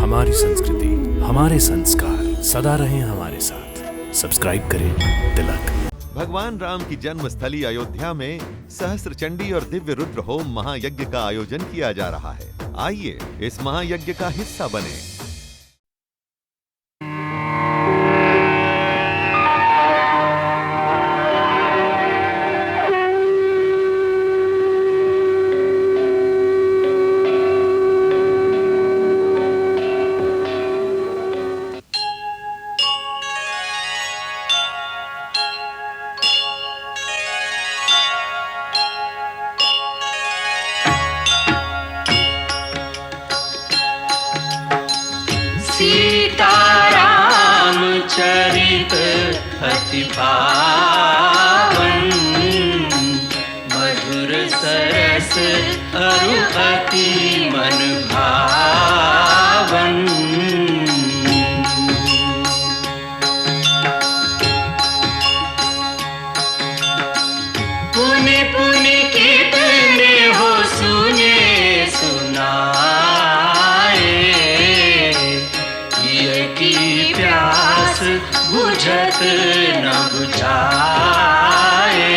हमारी संस्कृति, हमारे संस्कार सदा रहें हमारे साथ। सब्सक्राइब करें तिलक। भगवान राम की जन्मस्थली अयोध्या में सहस्त्र चंडी और दिव्य रुद्र होम महायज्ञ का आयोजन किया जा रहा है। आइए इस महायज्ञ का हिस्सा बने। सीताराम चरित अति पावन, मधुर सरस अरु अति मन भावन। पुनि पुनि कितने हो सुने सुनाए, की प्यास बुझत न बुझाए।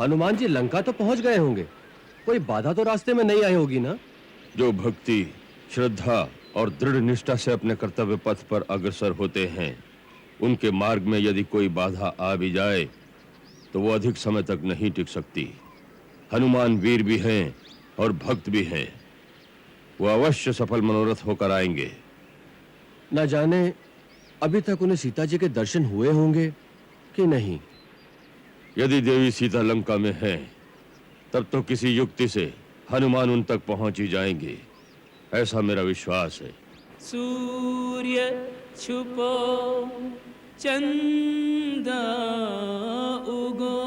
हनुमान जी लंका तो पहुंच गए होंगे, कोई बाधा तो रास्ते में नहीं आई होगी ना? जो भक्ति, श्रद्धा और दृढ़ निष्ठा से अपने कर्तव्य पथ पर अग्रसर होते हैं, उनके मार्ग में यदि कोई बाधा आ भी जाए तो वो अधिक समय तक नहीं टिक सकती। हनुमान वीर भी हैं और भक्त भी हैं। वो अवश्य सफल मनोरथ होकर आएंगे। न जाने अभी तक उन्हें सीता जी के दर्शन हुए होंगे कि नहीं। यदि देवी सीता लंका में है तब तो किसी युक्ति से हनुमान उन तक पहुंच ही जाएंगे, ऐसा मेरा विश्वास है। सूर्य छुपो चंदा उगो,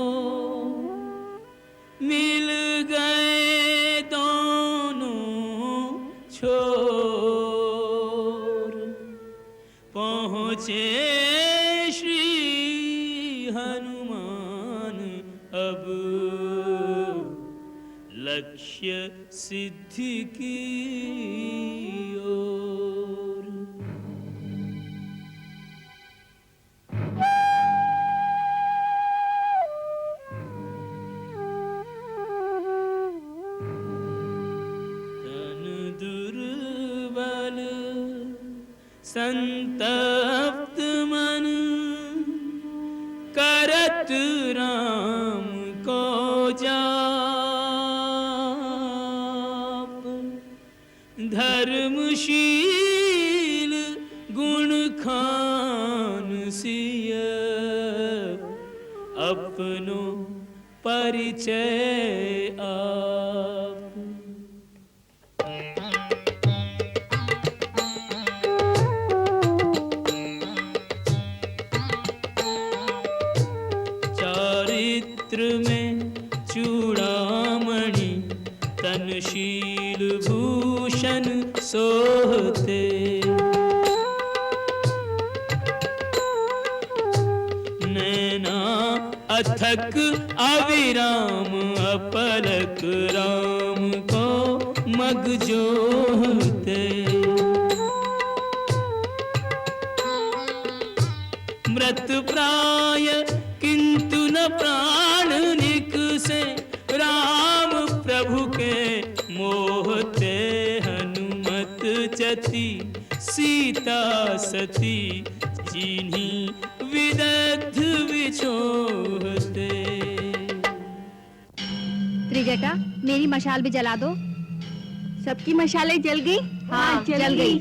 मिल गए दोनों छोर, पहुँचे श्री हनुमान अब लक्ष्य सिद्धि की ओर। तन दुर्बल संतप्त मन, करत राम को जाप। धर्मशील गुण खान सिय, अपनो परिचय आप। चारित्र में चूड़ामणि, तनशील भूषण सोहते। नैना अथक अविराम, अपलक राम को मग जोहते। मृत प्राय किंतु न प्राण निकसे, राम प्रभु के मोहते। हनुमत जति सीता सती, जिन्हीं विदग्ध विछोहते। त्रिजटा, मेरी मशाल भी जला दो। सबकी मशालें जल गई? हाँ, जल गई।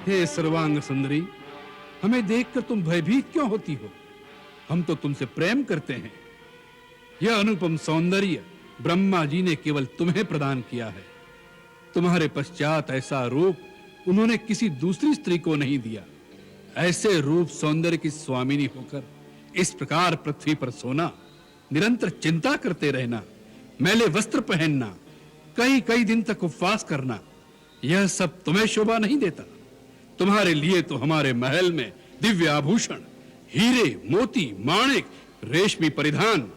हे सर्वांग सुंदरी, हमें देखकर तुम भयभीत क्यों होती हो? हम तो तुमसे प्रेम करते हैं। यह अनुपम सौंदर्य ब्रह्मा जी ने केवल तुम्हें प्रदान किया है। तुम्हारे पश्चात ऐसा रूप उन्होंने किसी दूसरी स्त्री को नहीं दिया। ऐसे रूप सौंदर्य की स्वामिनी होकर इस प्रकार पृथ्वी पर सोना, निरंतर चिंता करते रहना, मैले वस्त्र पहनना, कई कई दिन तक उपवास करना, यह सब तुम्हें शोभा नहीं देता। तुम्हारे लिए तो हमारे महल में दिव्य आभूषण, हीरे, मोती, माणिक, रेशमी परिधान,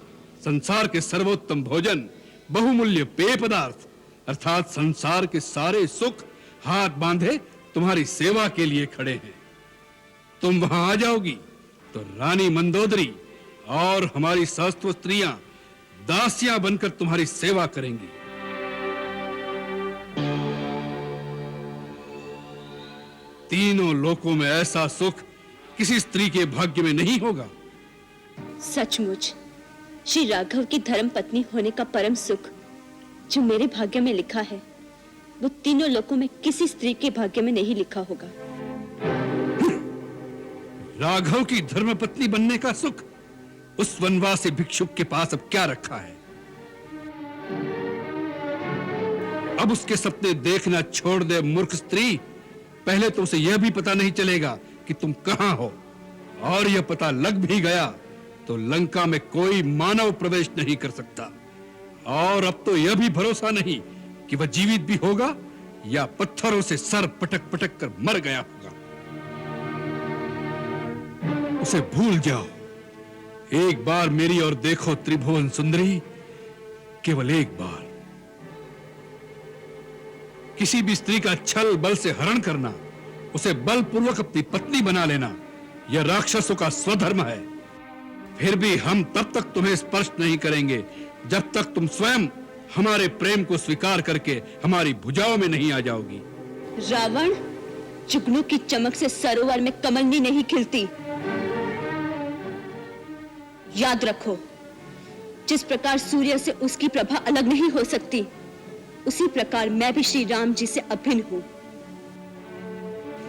संसार के सर्वोत्तम भोजन, बहुमूल्य पेय पदार्थ अर्थात संसार के सारे सुख हाथ बांधे तुम्हारी सेवा के लिए खड़े हैं। तुम वहां आ जाओगी तो रानी मंदोदरी और हमारी सहस्त्र स्त्रियां दासियां बनकर तुम्हारी सेवा करेंगी। तीनों लोकों में ऐसा सुख किसी स्त्री के भाग्य में नहीं होगा। सचमुच श्री राघव की धर्म पत्नी होने का परम सुख जो मेरे भाग्य में लिखा है, वो तीनों लोकों में किसी स्त्री के भाग्य में नहीं लिखा होगा। राघव की धर्मपत्नी बनने का सुख उस वनवासी भिक्षुक के पास अब क्या रखा है? अब उसके सपने देखना छोड़ दे मूर्ख स्त्री। पहले तो उसे यह भी पता नहीं चलेगा कि तुम कहां हो, और यह पता लग भी गया तो लंका में कोई मानव प्रवेश नहीं कर सकता। और अब तो यह भी भरोसा नहीं कि वह जीवित भी होगा या पत्थरों से सर पटक पटक कर मर गया होगा। उसे भूल जाओ। एक बार मेरी ओर देखो त्रिभुवन सुंदरी, केवल एक बार। किसी भी स्त्री का छल बल से हरण करना, उसे बलपूर्वक अपनी पत्नी बना लेना, यह राक्षसों का स्वधर्म है। फिर भी हम तब तक तुम्हें स्पर्श नहीं करेंगे जब तक तुम स्वयं हमारे प्रेम को स्वीकार करके हमारी भुजाओं में नहीं आ जाओगी। रावण, जुगनू की चमक से सरोवर में कमलनी नहीं खिलती। याद रखो, जिस प्रकार सूर्य से उसकी प्रभा अलग नहीं हो सकती, उसी प्रकार मैं भी श्री राम जी से अभिन्न हूं।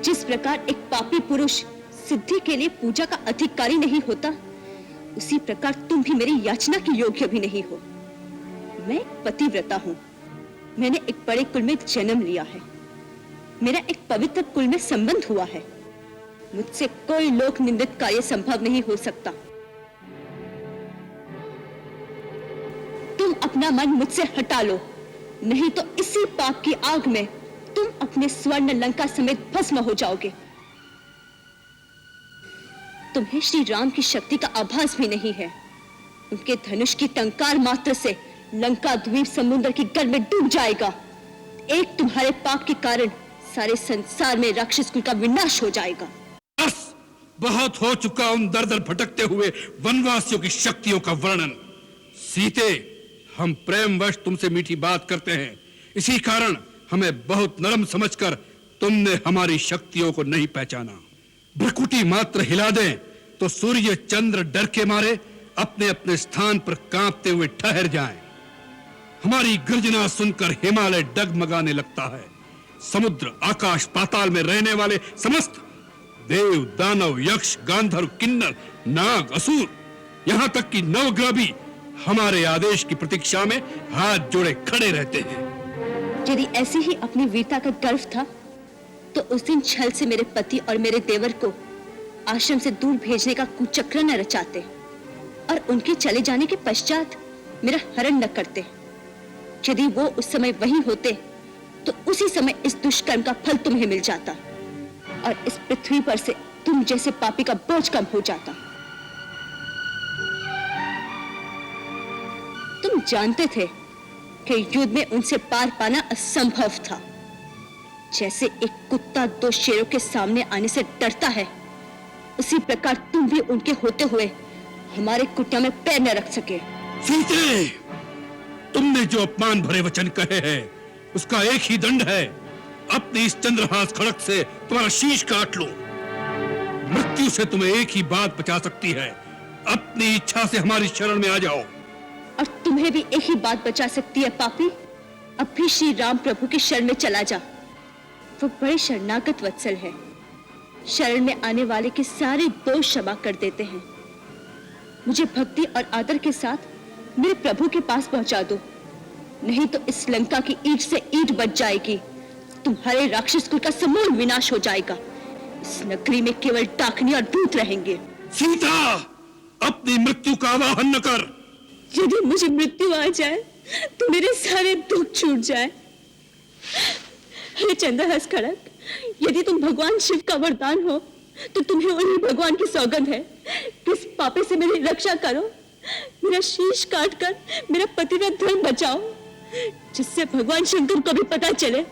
जिस प्रकार एक पापी पुरुष सिद्धि के लिए पूजा का अधिकारी नहीं होता, उसी प्रकार तुम भी मेरी याचना के योग्य भी नहीं हो। मैं पतिव्रता हूं। मैंने एक बड़े कुल में जन्म लिया है। मेरा एक पवित्र कुल में संबंध हुआ है। मुझसे कोई लोक निंदित कार्य संभव नहीं हो सकता। तुम अपना मन मुझसे हटा लो, नहीं तो इसी पाप की आग में तुम अपने स्वर्ण लंका समेत भस्म हो जाओगे। तुम्हें श्री राम की शक्ति का आभास भी नहीं है। उनके धनुष की टंकार मात्र से लंका द्वीप समुद्र की गल में डूब जाएगा। एक तुम्हारे पाप के कारण सारे संसार में राक्षस कुल का विनाश हो जाएगा। बस बहुत हो चुका उन दर दर भटकते हुए वनवासियों की शक्तियों का वर्णन। सीते, हम प्रेमवश तुमसे मीठी बात करते हैं, इसी कारण हमें बहुत नरम समझकर तुमने हमारी शक्तियों को नहीं पहचाना। भ्रुकुटी मात्र हिला दें तो सूर्य चंद्र डर के मारे अपने अपने स्थान पर कांपते हुए ठहर जाएं। हमारी गर्जना सुनकर हिमालय डगमगाने लगता है। समुद्र, आकाश, पाताल में रहने वाले समस्त देव, दानव, यक्ष, गांधर्व, किन्नर, नाग, असुर, यहां तक कि नवग्रह भी हमारे आदेश की प्रतीक्षा में हाथ जोड़े खड़े रहते हैं। यदि ऐसी ही अपनी वीरता का गर्व था तो उस दिन छल से मेरे पति और मेरे देवर को आश्रम से दूर भेजने का कुचक्र न रचाते और उनके चले जाने के पश्चात मेरा हरण न करते। यदि वो उस समय वहीं होते तो उसी समय इस दुष्कर्म का फल तुम्हें मिल जाता और इस पृथ्वी पर से तुम जैसे पापी का बोझ कम हो जाता। तुम जानते थे कि युद्ध में उनसे पार पाना असंभव था। जैसे एक कुत्ता दो शेरों के सामने आने से डरता है, उसी प्रकार तुम भी उनके होते हुए हमारे कुटिया में पैर न रख सके। सीते, तुमने जो अपमान भरे वचन कहे हैं उसका एक ही दंड है। अपनी इस चंद्रहास खड़क से तुम्हारा शीश काट लो। मृत्यु से तुम्हें एक ही बात बचा सकती है, अपनी इच्छा से हमारी शरण में आ जाओ। और तुम्हें भी एक ही बात बचा सकती है पापी, अब भी श्री राम प्रभु की शरण में चला जा। वो बड़े शरणागत वत्सल है। शरण में आने वाले के सारे दोष क्षमा कर देते हैं। मुझे भक्ति और आदर के साथ मेरे प्रभु के पास पहुंचा दो, नहीं तो इस लंका की ईंट से ईंट बच जाएगी। तुम्हारे राक्षस कुल का समूल विनाश हो जाएगा। इस नगरी में केवल डाकनी और दूत रहेंगे। सीता, अपनी मृत्यु का आवाहन न कर। यदि मुझे मृत्यु आ जाए तो मेरे सारे दुख छूट जाए। हे चंद्रहास खड़ग, यदि तुम भगवान शिव का वरदान हो तो तुम्हें उन्हीं भगवान की सौगंध है कि इस पापे से मेरी रक्षा करो। मेरा शीश काटकर मेरा पतिव्रत धर्म बचाओ, जिससे भगवान शंकर को भी पता चले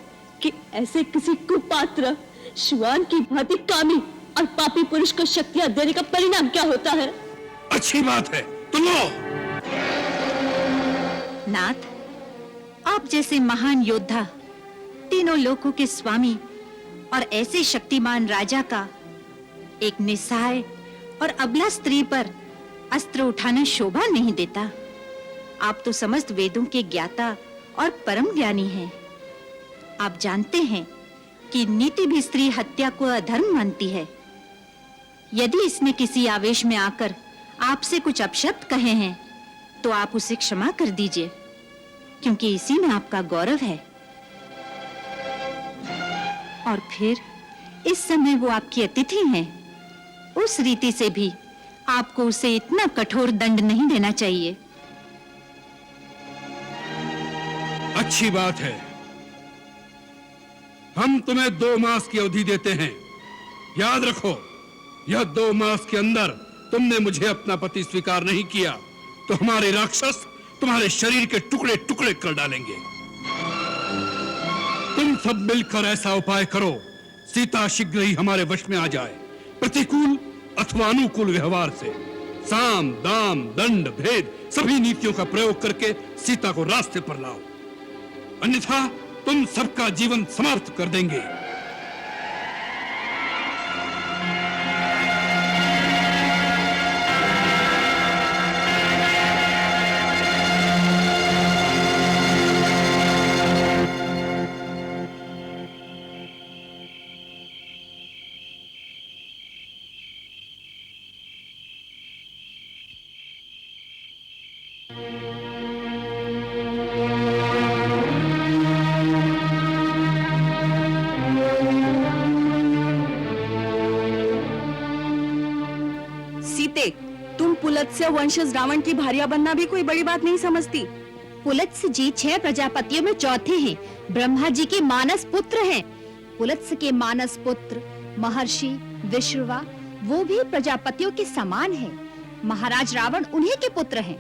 कि ऐसे किसी कुपात्र श्वान की भांति कामी और पापी पुरुष को शक्तियां देने का परिणाम क्या होता है। अच्छी बात है, तो लो। नाथ, आप जैसे महान योद्धा, तीनों लोकों के स्वामी और ऐसे शक्तिमान राजा का एक निस्सहाय और अबला स्त्री पर अस्त्र उठाना शोभा नहीं देता। आप तो समस्त वेदों के ज्ञाता और परम ज्ञानी हैं। आप जानते हैं कि नीति भी स्त्री हत्या को अधर्म मानती है। यदि इसने किसी आवेश में आकर आपसे कुछ अपशब्द कहे हैं तो आप उसे क्षमा कर दीजिए, क्योंकि इसी में आपका गौरव है। और फिर इस समय वो आपकी अतिथि हैं। उस रीति से भी आपको उसे इतना कठोर दंड नहीं देना चाहिए। अच्छी बात है, हम तुम्हें 2 मास की अवधि देते हैं। याद रखो, यह 2 मास के अंदर तुमने मुझे अपना पति स्वीकार नहीं किया तो हमारे राक्षस तुम्हारे शरीर के टुकड़े टुकड़े कर डालेंगे। तुम सब मिलकर ऐसा उपाय करो, सीता शीघ्र ही हमारे वश में आ जाए। प्रतिकूल अथवा अनुकूल व्यवहार से साम दाम दंड भेद सभी नीतियों का प्रयोग करके सीता को रास्ते पर लाओ, अन्यथा तुम सबका जीवन समाप्त कर देंगे। तुम पुलत्स्य वंशज रावण की भार्या बनना भी कोई बड़ी बात नहीं समझती। पुलत्स्य जी 6 प्रजापतियों में चौथे हैं, ब्रह्मा जी के मानस पुत्र हैं। पुलत्स्य के मानस पुत्र महर्षि विश्रवा वो भी प्रजापतियों के समान हैं। महाराज रावण उन्हीं के पुत्र हैं।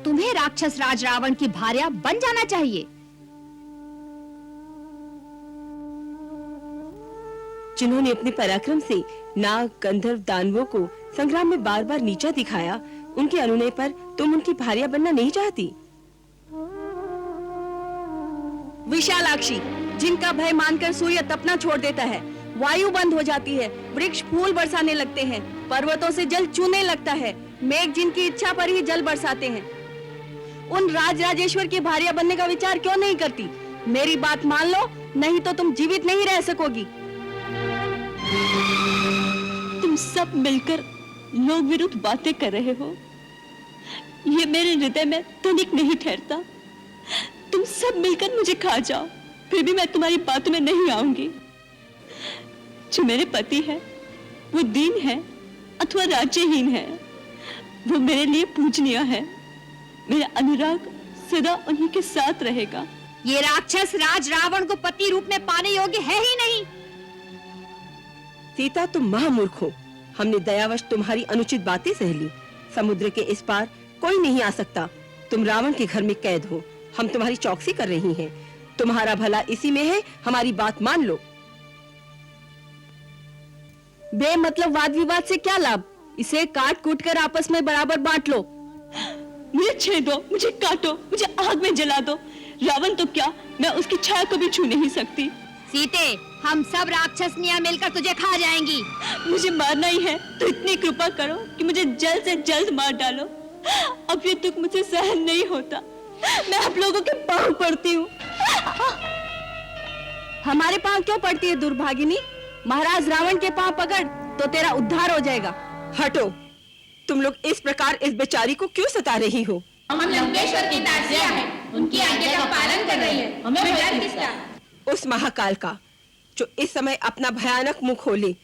तुम्हें राक्षस राज रावण की भार्या बन जाना चाहिए। जिन्होंने अपने पराक्रम से नाग गंधर्व दानवों को संग्राम में बार बार नीचा दिखाया, उनके अनुनय पर तुम उनकी भार्या बनना नहीं चाहती। विशालाक्षी, जिनका भय मानकर सूर्य तपना छोड़ देता है, वायु बंद हो जाती है, वृक्ष फूल बरसाने लगते हैं, पर्वतों से जल चूने लगता है, मेघ जिनकी इच्छा पर ही जल बरसाते हैं, उन राज राजेश्वर की भार्या बनने का विचार क्यों नहीं करती? मेरी बात मान लो, नहीं तो तुम जीवित नहीं रह सकोगी। तुम सब मिलकर लोक विरुद्ध बातें कर रहे हो, ये मेरे हृदय में तनिक नहीं ठहरता। तुम सब मिलकर मुझे खा जाओ, फिर भी मैं तुम्हारी बातों में नहीं आऊंगी। जो मेरे पति है वो दीन है अथवा राज्यहीन है, वो मेरे लिए पूजनीय है। मेरा अनुराग सदा उन्हीं के साथ रहेगा। ये राक्षस राज रावण को पति रूप में पाने योग्य है ही नहीं। सीता, तुम महामूर्ख हो। हमने दयावश तुम्हारी अनुचित बातें सह ली। समुद्र के इस पार कोई नहीं आ सकता। तुम रावण के घर में कैद हो, हम तुम्हारी चौकसी कर रही हैं। तुम्हारा भला इसी में है, हमारी बात मान लो। बेमतलब वाद विवाद से क्या लाभ? इसे काट कूट कर आपस में बराबर बांट लो। मुझे छेदो, मुझे काटो, मुझे आग में जला दो। रावण तो क्या, मैं उसकी छाया को भी छू नहीं सकती। सीते, हम सब राक्षसनियां मिलकर तुझे खा जाएंगी। मुझे मारना ही है तो इतनी कृपा करो कि मुझे जल्द से जल्द मार डालो। अब ये दुख मुझे सहन नहीं होता। मैं आप लोगों के पांव पड़ती हूँ। हमारे पांव क्यों पड़ती है दुर्भागिनी? महाराज रावण के पांव पकड़ तो तेरा उद्धार हो जाएगा। हटो, तुम लोग इस प्रकार इस बेचारी को क्यों सता रही हो? हम लंकेश्वर की दासियां हैं, उनकी आज्ञा का पालन कर रही हैं। हमें डर किसका? उस महाकाल का जो इस समय अपना भयानक मुख खोले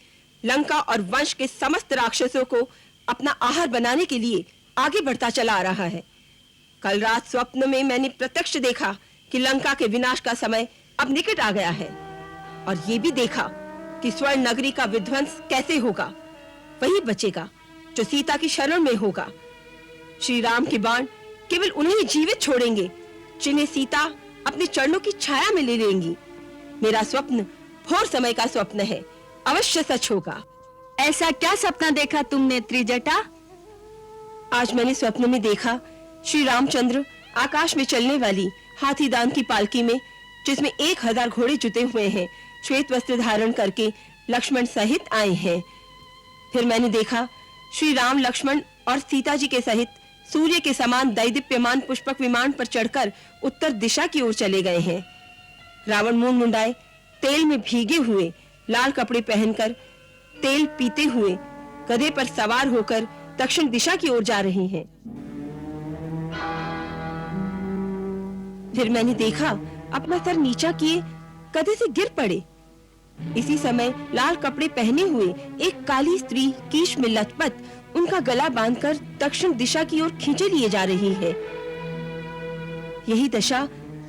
लंका और वंश के समस्त राक्षसों को अपना आहार बनाने के लिए आगे बढ़ता चला आ रहा है। कल रात स्वप्न में मैंने प्रत्यक्ष देखा कि लंका के विनाश का समय अब निकट आ गया है, और ये भी देखा कि स्वर्ण नगरी का विध्वंस कैसे होगा। वही बचेगा जो सीता की शरण में होगा। श्री राम के बाण केवल उन्हें ही जीवित छोड़ेंगे जिन्हें सीता अपने चरणों की छाया में ले लेंगी। मेरा स्वप्न घोर समय का स्वप्न है, अवश्य सच होगा। ऐसा क्या सपना देखा तुमने त्रिजटा? आज मैंने स्वप्न में देखा श्री रामचंद्र आकाश में चलने वाली हाथीदान की पालकी में, जिसमें 1000 घोड़े जुटे हुए हैं, श्वेत वस्त्र धारण करके लक्ष्मण सहित आए हैं। फिर मैंने देखा श्री राम लक्ष्मण और सीता जी के सहित सूर्य के समान दैदीप्यमान पुष्पक विमान पर चढ़कर उत्तर दिशा की ओर चले गए हैं। रावण मुंह मुंडाए तेल में भीगे हुए, लाल कपड़े पहनकर तेल पीते हुए गधे पर सवार होकर दक्षिण दिशा की ओर जा रहे हैं। फिर मैंने देखा अपना सर नीचा किए गधे से गिर पड़े। इसी समय लाल कपड़े पहने हुए एक काली स्त्री कीश में लथपथ उनका गला बांधकर दक्षिण दिशा की ओर खींचे लिए जा रही है। यही दशा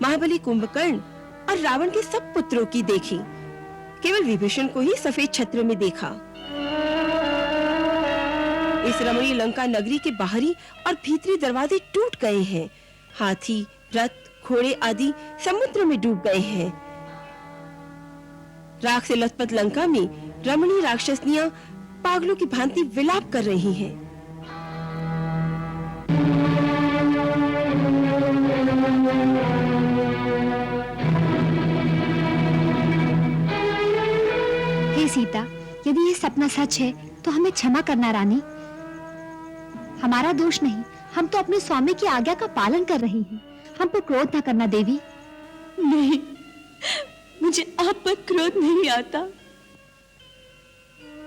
महाबली कुंभकर्ण और रावण के सब पुत्रों की देखी। केवल विभीषण को ही सफेद छत्र में देखा। इस रमणीय लंका नगरी के बाहरी और भीतरी दरवाजे टूट गए हैं। हाथी, रथ, घोड़े आदि समुद्र में डूब गए हैं। राख से लथपथ लंका में रमणीय राक्षसनियां पागलों की भांति विलाप कर रही हैं। हे सीता, यदि ये सपना सच है तो हमें क्षमा करना रानी। हमारा दोष नहीं, हम तो अपने स्वामी की आज्ञा का पालन कर रही हैं। हम पर क्रोध न करना देवी। नहीं, मुझे आप पर क्रोध नहीं आता।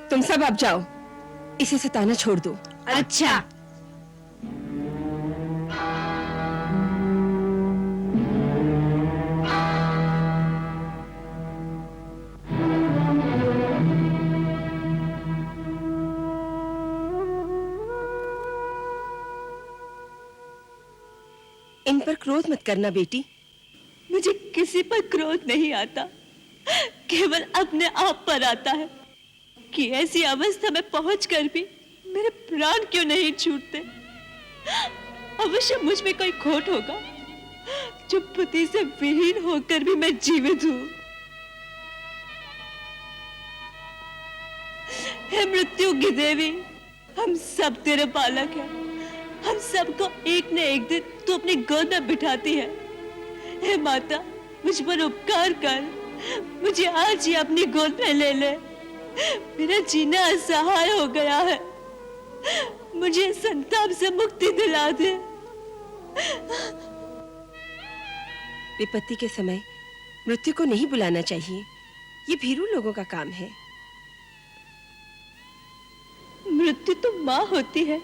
तुम सब अब जाओ, इसे सताना छोड़ दो। अच्छा। इन पर क्रोध मत करना बेटी। मुझे किसी पर क्रोध नहीं आता, केवल अपने आप पर आता है कि ऐसी अवस्था में पहुंचकर भी मेरे प्राण क्यों नहीं छूटते। अवश्य मुझ में कोई खोट होगा जो पति से विहीन होकर भी मैं जीवित हूं। हे मृत्यु की देवी, हम सब तेरे बालक हैं। हम सबको एक न एक दिन तू अपनी गोद में बिठाती है। हे माता, मुझ पर उपकार कर, मुझे आज ही अपनी गोद में ले ले। मेरा जीना असहाय हो गया है, मुझे संताप से मुक्ति दिला दे। विपत्ति के समय मृत्यु को नहीं बुलाना चाहिए, ये भीरू लोगों का काम है। मृत्यु तो माँ होती है,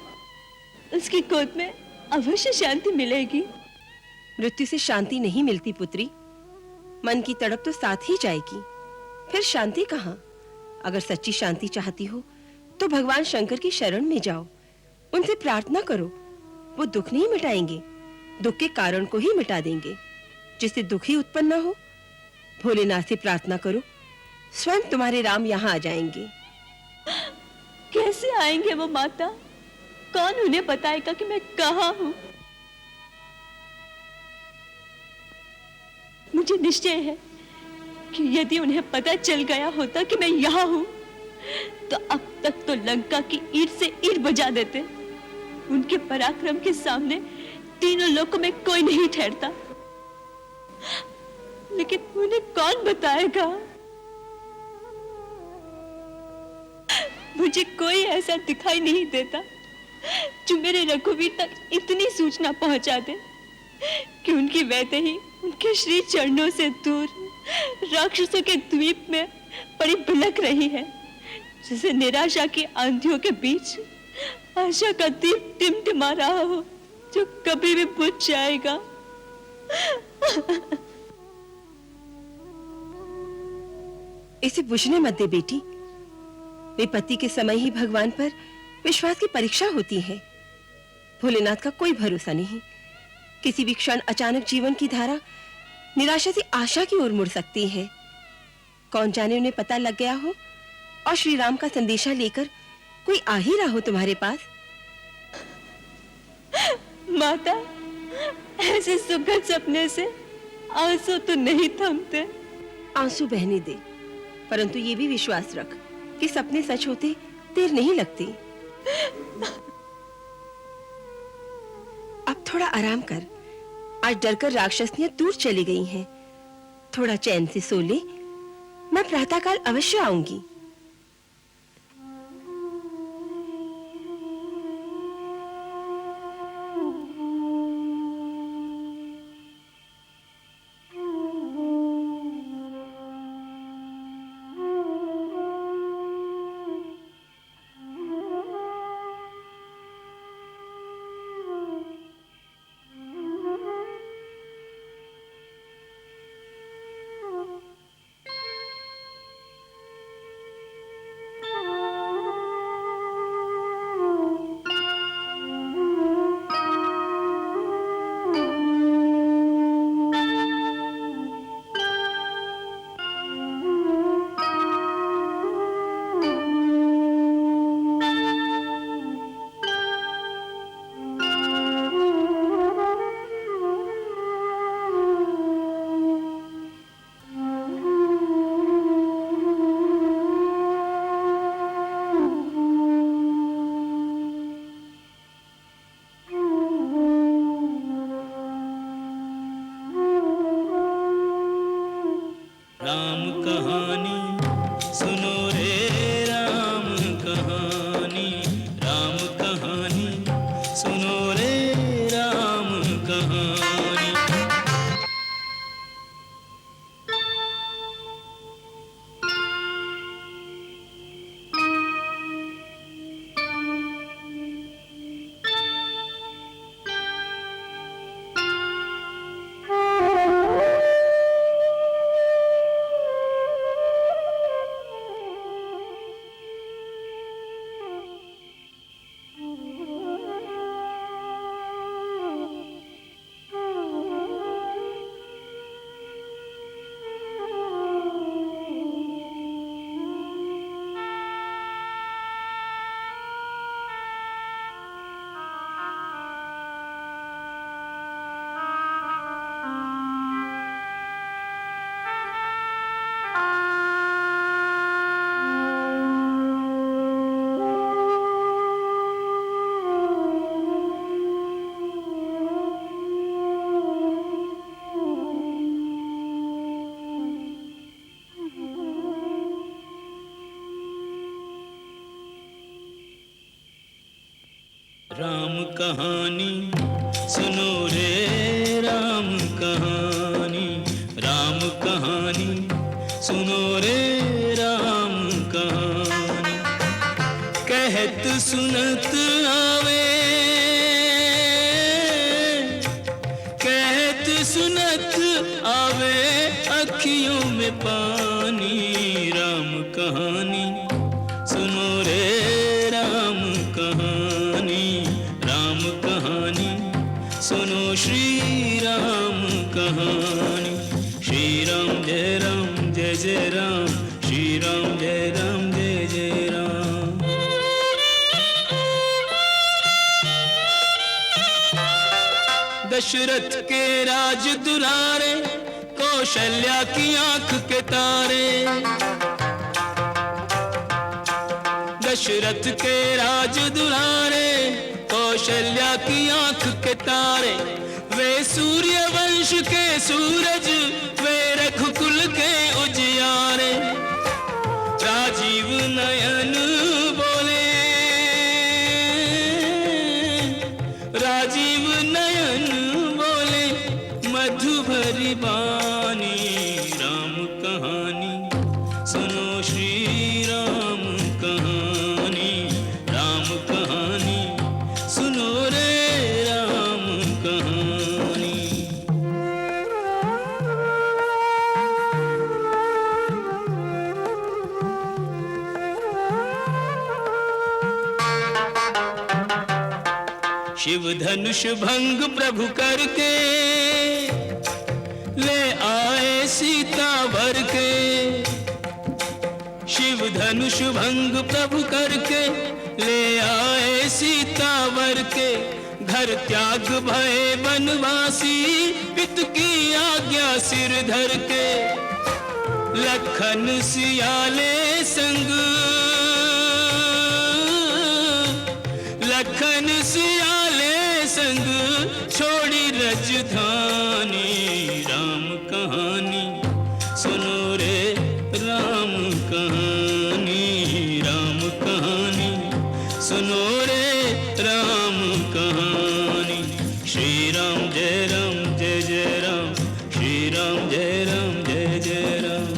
उसकी गोद में अवश्य शांति मिलेगी। मृत्यु से शांति नहीं मिलती पुत्री, मन की तड़प तो साथ ही जाएगी, फिर शांति कहाँ? अगर सच्ची शांति चाहती हो तो भगवान शंकर की शरण में जाओ, उनसे प्रार्थना करो। वो दुख नहीं मिटाएंगे, दुख के कारण को ही मिटा देंगे, जिससे दुख ही उत्पन्न न हो। भोलेनाथ से प्रार्थना करो, स्वयं तुम्हारे राम यहाँ आ जाएंगे। कैसे आएंगे वो माता? कौन उन्हें बताएगा कि मैं कहाँ हूँ? मुझे निश्चय है कि यदि उन्हें पता चल गया होता कि मैं यहाँ हूँ, तो अब तक तो लंका की ईंट से ईंट बजा देते। उनके पराक्रम के सामने तीनों लोकों में कोई नहीं ठहरता। लेकिन उन्हें कौन बताएगा? मुझे कोई ऐसा दिखाई नहीं देता जो मेरे रघुवीर तक इतनी सूचना पहुंचा दे कि उनकी वैदेही उनके श्री चरणों से दूर राक्षसों के द्वीप में बड़ी बिलख रही है, जैसे निराशा की आंधियों के बीच आशा का दीप टिमटिमा रहा हो, जो कभी भी बुझ जाएगा। इसे बुझने मत दे बेटी। विपत्ति के समय ही भगवान पर विश्वास की परीक्षा होती है। भोलेनाथ का कोई भरोसा नहीं, किसी भी क्षण अचानक जीवन की धारा निराशा से आशा की ओर मुड़ सकती है। कौन जाने उन्हें पता लग गया हो और श्री राम का संदेशा लेकर कोई आ ही रहा हो तुम्हारे पास। माता, ऐसे सुखद सपने से आंसू तो नहीं थमते। आंसू बहने दे, परंतु ये भी विश्वास रख कि सपने सच होते देर नहीं लगती। अब थोड़ा आराम कर। आज डरकर राक्षसनियां दूर चली गई हैं। थोड़ा चैन से सो ले, मैं प्रातःकाल अवश्य आऊंगी। राम कहानी सुनो रे, राम कहानी, राम कहानी सुनो रे, राम कहानी। राम कहानी सुनो रे, राम कहानी, राम कहानी सुनो रे, राम कहानी। कहत सुनत आवे, कहत सुनत आवे अखियों में पानी। राम कहानी सुनो रे, राम कहानी, राम कहानी सुनो श्री राम कहानी। श्री राम जय राम जय जय राम, श्री राम जय राम जय जय राम। दशरथ के राज दुलारे, कौशल्या की आंख के तारे। दशरथ के राज दुलारे, कौशल्या की आंख के तारे। वे सूर्य वंश के सूरज, वे रघुकुल के उजियारे। राजीव नयन बोले, राजीव नयन बोले, मधु भरी बानी। राम का शिव धनुष भंग प्रभु करके ले आए सीता वर के। शिव धनुष भंग प्रभु करके ले आए सीता वर के। घर त्याग भय वनवासी पित की आज्ञा सिर धर के। लखन सियाले संग, लखन सियाले संग छोड़ी रजधानी। राम कहानी सुनो रे राम कहानी, राम कहानी सुनो रे राम कहानी। श्री राम जय राम जय जय राम, श्री राम जय राम जय जय राम।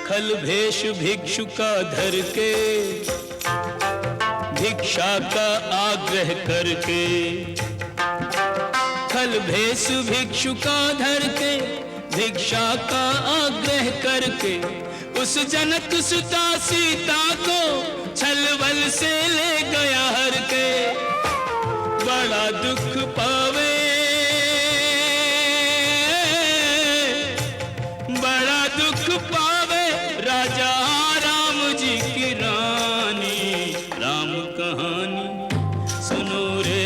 खल भेष भिक्षु का धर के, भिक्षा का आग्रह करके। खल भेष भिक्षु का धर के, भिक्षा का आग्रह करके। उस जनक सुता सीता को छलबल से ले गया हर के। बड़ा दुख पावे, बड़ा दुख पावे राजा राम जी की रानी। राम कहानी सुनो रे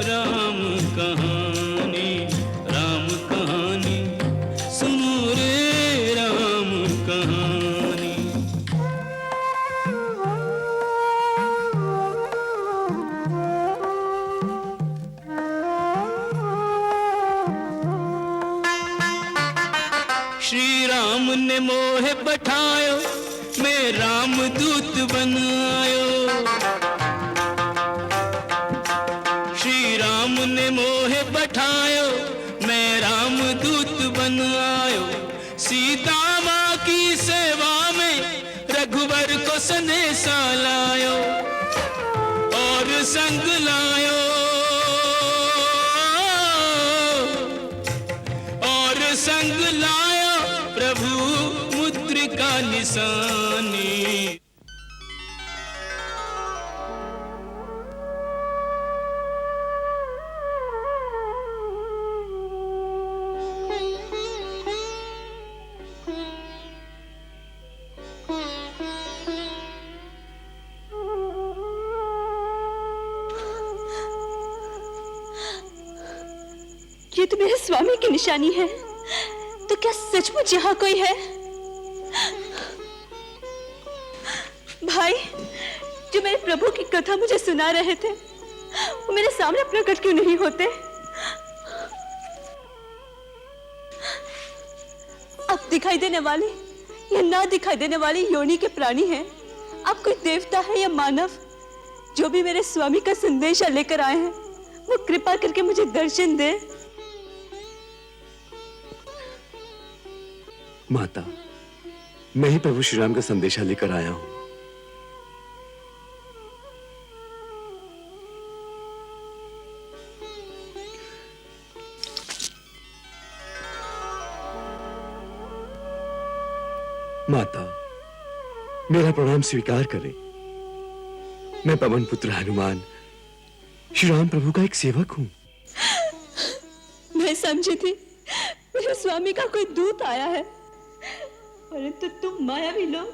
राम कहानी, राम कहानी सुनो रे राम कहानी। श्री राम ने मोह बैठायो, मैं राम दूत बनायो। श्री राम ने मोह बैठायो, मैं राम दूत बनायो। सीता माँ की सेवा में रघुवर को संदेशा लायो और संग लायो, और संग लायो प्रभु मुद्रिका निशानी। ये तो मेरे स्वामी की निशानी है, तो क्या सचमुच यहाँ कोई है? भाई, जो मेरे प्रभु की कथा मुझे सुना रहे थे, वो मेरे सामने प्रकट क्यों नहीं होते? अब दिखाई देने वाली या ना दिखाई देने वाली योनि के प्राणी हैं। अब कोई देवता है या मानव, जो भी मेरे स्वामी का संदेशा लेकर आए हैं, वो कृपा करके मुझे दर्शन दे। माता, मैं ही प्रभु श्री राम का संदेशा लेकर आया हूं। माता, मेरा प्रणाम स्वीकार करें। मैं पवन पुत्र हनुमान श्री राम प्रभु का एक सेवक हूं। मैं समझी थी मेरे स्वामी का कोई दूत आया है, परंतु तुम मायावी लोग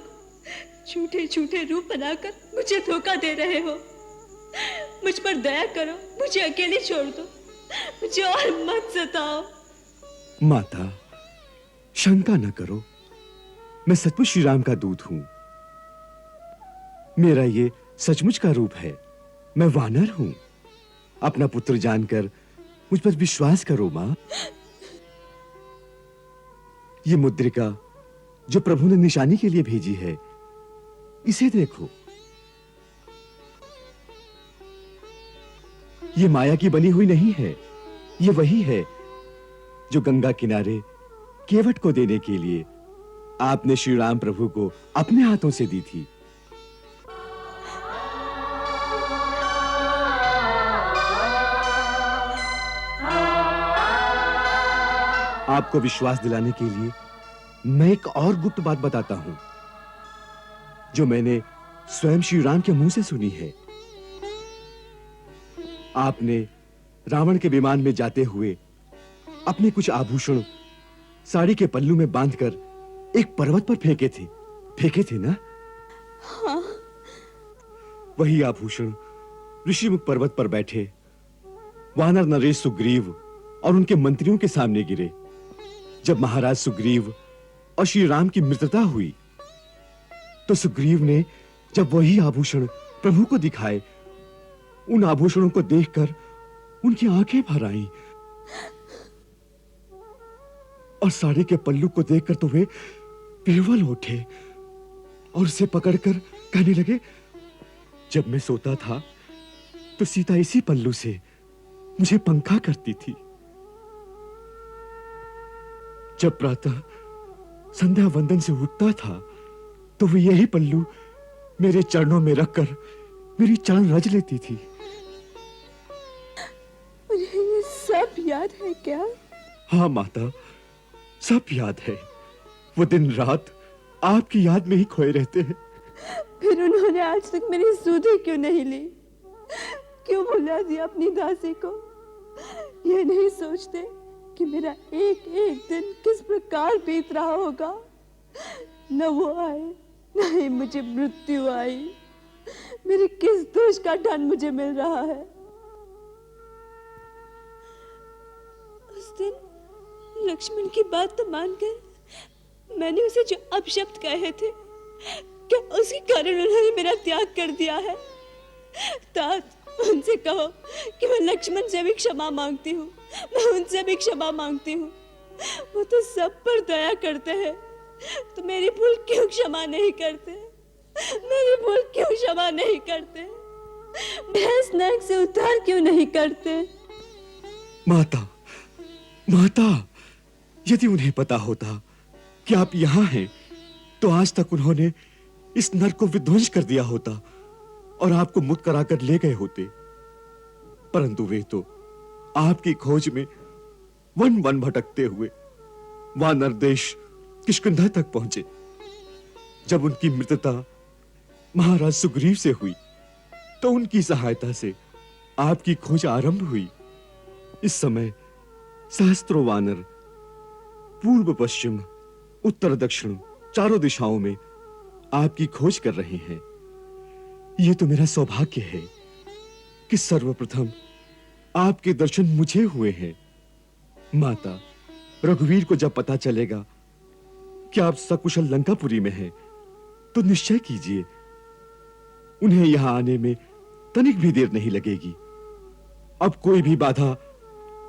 झूठे झूठे रूप बनाकर मुझे धोखा दे रहे हो। मुझ पर दया करो, मुझे अकेले छोड़ दो, मुझे और मत सताओ। माता, शंका न करो, मैं सचमुच श्री राम का दूत हूं। मेरा ये सचमुच का रूप है। मैं वानर हूं। अपना पुत्र जानकर मुझ पर विश्वास करो मां। ये मुद्रिका जो प्रभु ने निशानी के लिए भेजी है, इसे देखो। ये माया की बनी हुई नहीं है, ये वही है जो गंगा किनारे केवट को देने के लिए आपने श्री राम प्रभु को अपने हाथों से दी थी। आपको विश्वास दिलाने के लिए मैं एक और गुप्त बात बताता हूं। जो मैंने स्वयं श्री राम के मुंह से सुनी है। आपने रावण के विमान में जाते हुए अपने कुछ आभूषण साड़ी के पल्लू में बांधकर एक पर्वत पर फेंके थे ना? हाँ। वही आभूषण ऋषिमुख पर्वत पर बैठे वानर नरेश सुग्रीव और उनके मंत्रियों के सामने गिरे। जब महाराज सुग्रीव और श्री राम की मित्रता हुई तो सुग्रीव ने जब वही आभूषण प्रभु को दिखाए, उन आभूषणों को देखकर उनकी आंखें भर आईं और साड़ी के पल्लू को देखकर तो वे विह्वल उठे और उसे पकड़कर कहने लगे, जब मैं सोता था तो सीता इसी पल्लू से मुझे पंखा करती थी। जब प्रातः संध्या वंदन से उठता था तो वो यही पल्लू मेरे चरणों में रखकर मेरी चरण रज लेती थी। मुझे ये सब याद है क्या? हाँ माता, सब याद है। वो दिन रात आपकी याद में ही खोए रहते हैं। फिर उन्होंने आज तक मेरी सुधि क्यों नहीं ली? क्यों भुला दिया अपनी दासी को? ये नहीं सोचते कि मेरा एक एक दिन किस प्रकार बीत रहा होगा। न वो आए, न ही मुझे मृत्यु आई। मेरे किस दोष का दंड मुझे मिल रहा है? उस दिन लक्ष्मण की बात तो मानकर मैंने उसे जो अपशब्द कहे थे, क्या उसी कारण उन्होंने मेरा त्याग कर दिया है? तात, उनसे कहो कि मैं लक्ष्मण से भी क्षमा मांगती हूँ। मैं उनसे भी क्षमा मांगती हूँ। वो तो सब पर दया करते हैं, तो मेरी भूल क्यों क्षमा नहीं करते? मेरी भूल क्यों क्षमा नहीं करते? भैंस नरक से उद्धार क्यों नहीं करते? माता, माता, यदि उन्हें पता होता कि आप यहाँ हैं, तो आज तक उन्होंने इस नरक को विध्वंस कर दिया होता और आपको मुक्त कराकर ले गए होते। परंतु वे तो आपकी खोज में वन वन भटकते हुए वानर देश किष्किंधा तक पहुंचे। जब उनकी मित्रता महाराज सुग्रीव से हुई तो उनकी सहायता से आपकी खोज आरंभ हुई। इस समय सहस्त्रों वानर पूर्व पश्चिम उत्तर दक्षिण चारों दिशाओं में आपकी खोज कर रहे हैं। यह तो मेरा सौभाग्य है कि सर्वप्रथम आपके दर्शन मुझे हुए हैं। माता, रघुवीर को जब पता चलेगा कि आप सकुशल लंकापुरी में हैं, तो निश्चय कीजिए उन्हें यहां आने में तनिक भी देर नहीं लगेगी। अब कोई भी बाधा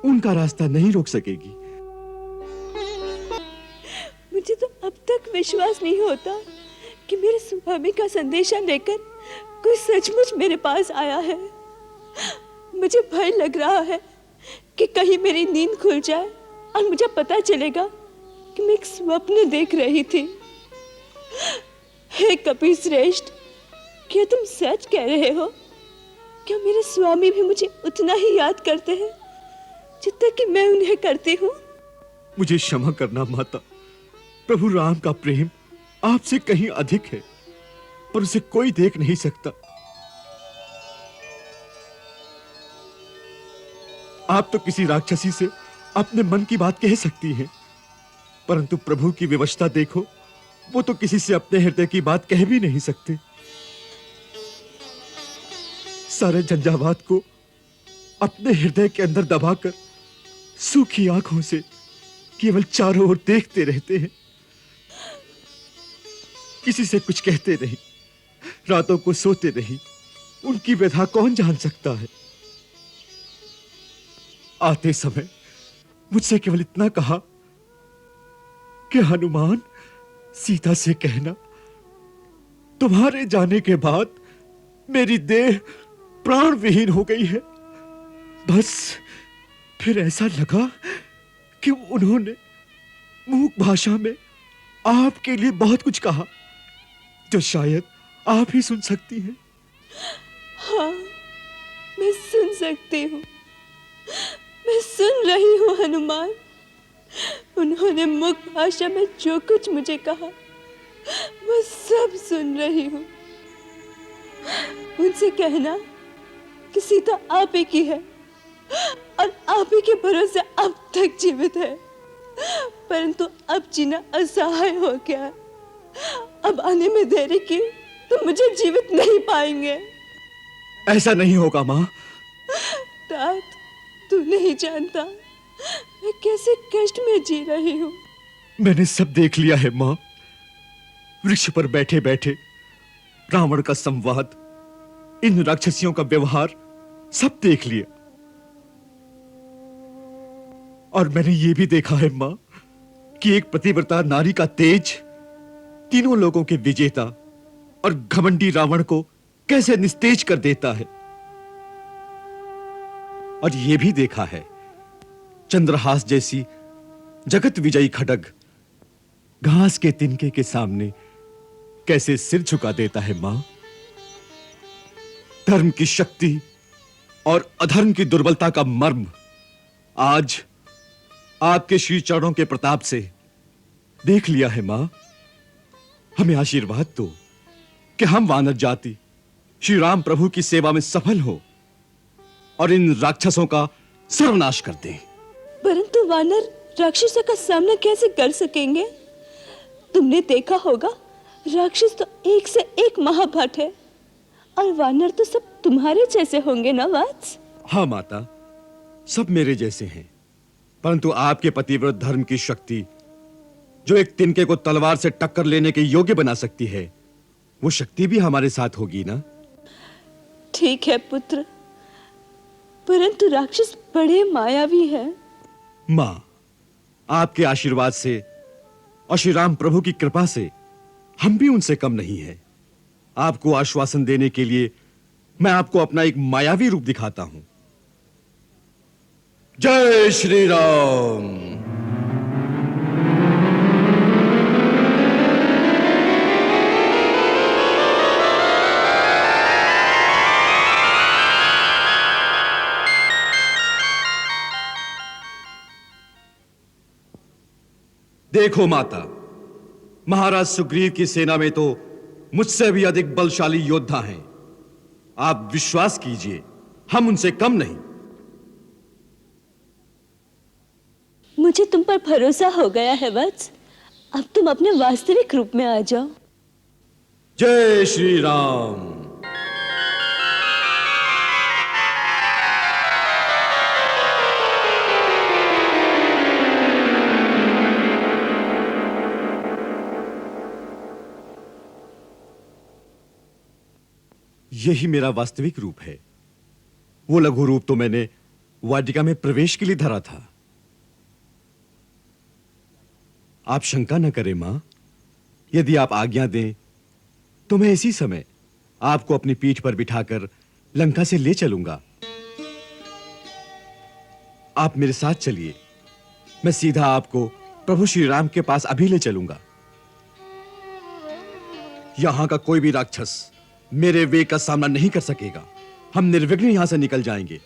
उनका रास्ता नहीं रोक सकेगी। मुझे तो अब तक विश्वास नहीं होता कि मेरे स्वामी का संदेशा लेकर कोई सचमुच मेरे पास आया है। मुझे भय लग रहा है कि कहीं मेरी नींद खुल जाए और मुझे पता चलेगा कि मैं एक स्वप्न देख रही थी। हे कपिश्रेष्ठ, क्या तुम सच कह रहे हो? क्या मेरे स्वामी भी मुझे उतना ही याद करते हैं जितना कि मैं उन्हें करती हूँ? मुझे क्षमा करना माता, प्रभु राम का प्रेम आपसे कहीं अधिक है, पर उसे कोई देख नहीं सकता। आप तो किसी राक्षसी से अपने मन की बात कह सकती हैं, परंतु प्रभु की विवशता देखो, वो तो किसी से अपने हृदय की बात कह भी नहीं सकते। सारे झंझावात को अपने हृदय के अंदर दबाकर सूखी आंखों से केवल चारों ओर देखते रहते हैं। किसी से कुछ कहते नहीं, रातों को सोते नहीं। उनकी व्यथा कौन जान सकता है? आते समय मुझसे केवल इतना कहा कि हनुमान, सीता से कहना तुम्हारे जाने के बाद मेरी देह प्राण विहीन हो गई है। बस फिर ऐसा लगा कि उन्होंने मूक भाषा में आपके लिए बहुत कुछ कहा जो शायद आप ही सुन सकती हैं। हाँ, मैं सुन सकती हूँ। मैं सुन रही हूँ हनुमान। उन्होंने मुख भाषा में जो कुछ मुझे कहा मैं सब सुन रही हूँ। उनसे कहना कि सीता आप ही की है और आप ही के भरोसे अब तक जीवित है, परंतु अब जीना असहाय हो गया। अब आने में देरी की तो मुझे जीवित नहीं पाएंगे। ऐसा नहीं होगा माँ। तात, तू नहीं जानता मैं कैसे कष्ट में जी रही हूँ। मैंने सब देख लिया है माँ। वृक्ष पर बैठे बैठे रावण का संवाद, इन राक्षसियों का व्यवहार सब देख लिया। और मैंने ये भी देखा है माँ कि एक पतिव्रता नारी का तेज तीनों लोगों के विजेता और घमंडी रावण को कैसे निस्तेज कर देता है। और यह भी देखा है चंद्रहास जैसी जगत विजयी खड्ग घास के तिनके के सामने कैसे सिर झुका देता है मां। धर्म की शक्ति और अधर्म की दुर्बलता का मर्म आज आपके श्री चरणों के प्रताप से देख लिया है मां। हमें आशीर्वाद दो कि हम वानर जाति श्री राम प्रभु की सेवा में सफल हो और इन राक्षसों का सर्वनाश कर दें। परंतु वानर राक्षसों का सामना कैसे कर सकेंगे? तुमने देखा होगा राक्षस तो एक से एक महाभट है और वानर तो सब तुम्हारे जैसे होंगे ना वत्स? हाँ माता, सब मेरे जैसे हैं, परंतु आपके पतिव्रत धर्म की शक्ति जो एक तिनके को तलवार से टक्कर लेने के योग्य बना सकती है, वो शक्ति भी हमारे साथ होगी ना? ठीक है पुत्र, परंतु राक्षस बड़े मायावी हैं। मां, आपके आशीर्वाद से और श्री राम प्रभु की कृपा से हम भी उनसे कम नहीं हैं। आपको आश्वासन देने के लिए मैं आपको अपना एक मायावी रूप दिखाता हूं। जय श्री राम। देखो माता, महाराज सुग्रीव की सेना में तो मुझसे भी अधिक बलशाली योद्धा हैं। आप विश्वास कीजिए, हम उनसे कम नहीं। मुझे तुम पर भरोसा हो गया है वत्स। अब तुम अपने वास्तविक रूप में आ जाओ। जय श्री राम। यही मेरा वास्तविक रूप है। वो लघु रूप तो मैंने वाटिका में प्रवेश के लिए धरा था। आप शंका न करें मां, यदि आप आज्ञा दें तो मैं इसी समय आपको अपनी पीठ पर बिठाकर लंका से ले चलूंगा। आप मेरे साथ चलिए, मैं सीधा आपको प्रभु श्री राम के पास अभी ले चलूंगा। यहां का कोई भी राक्षस मेरे वेग का सामना नहीं कर सकेगा। हम निर्विघ्न यहां से निकल जाएंगे।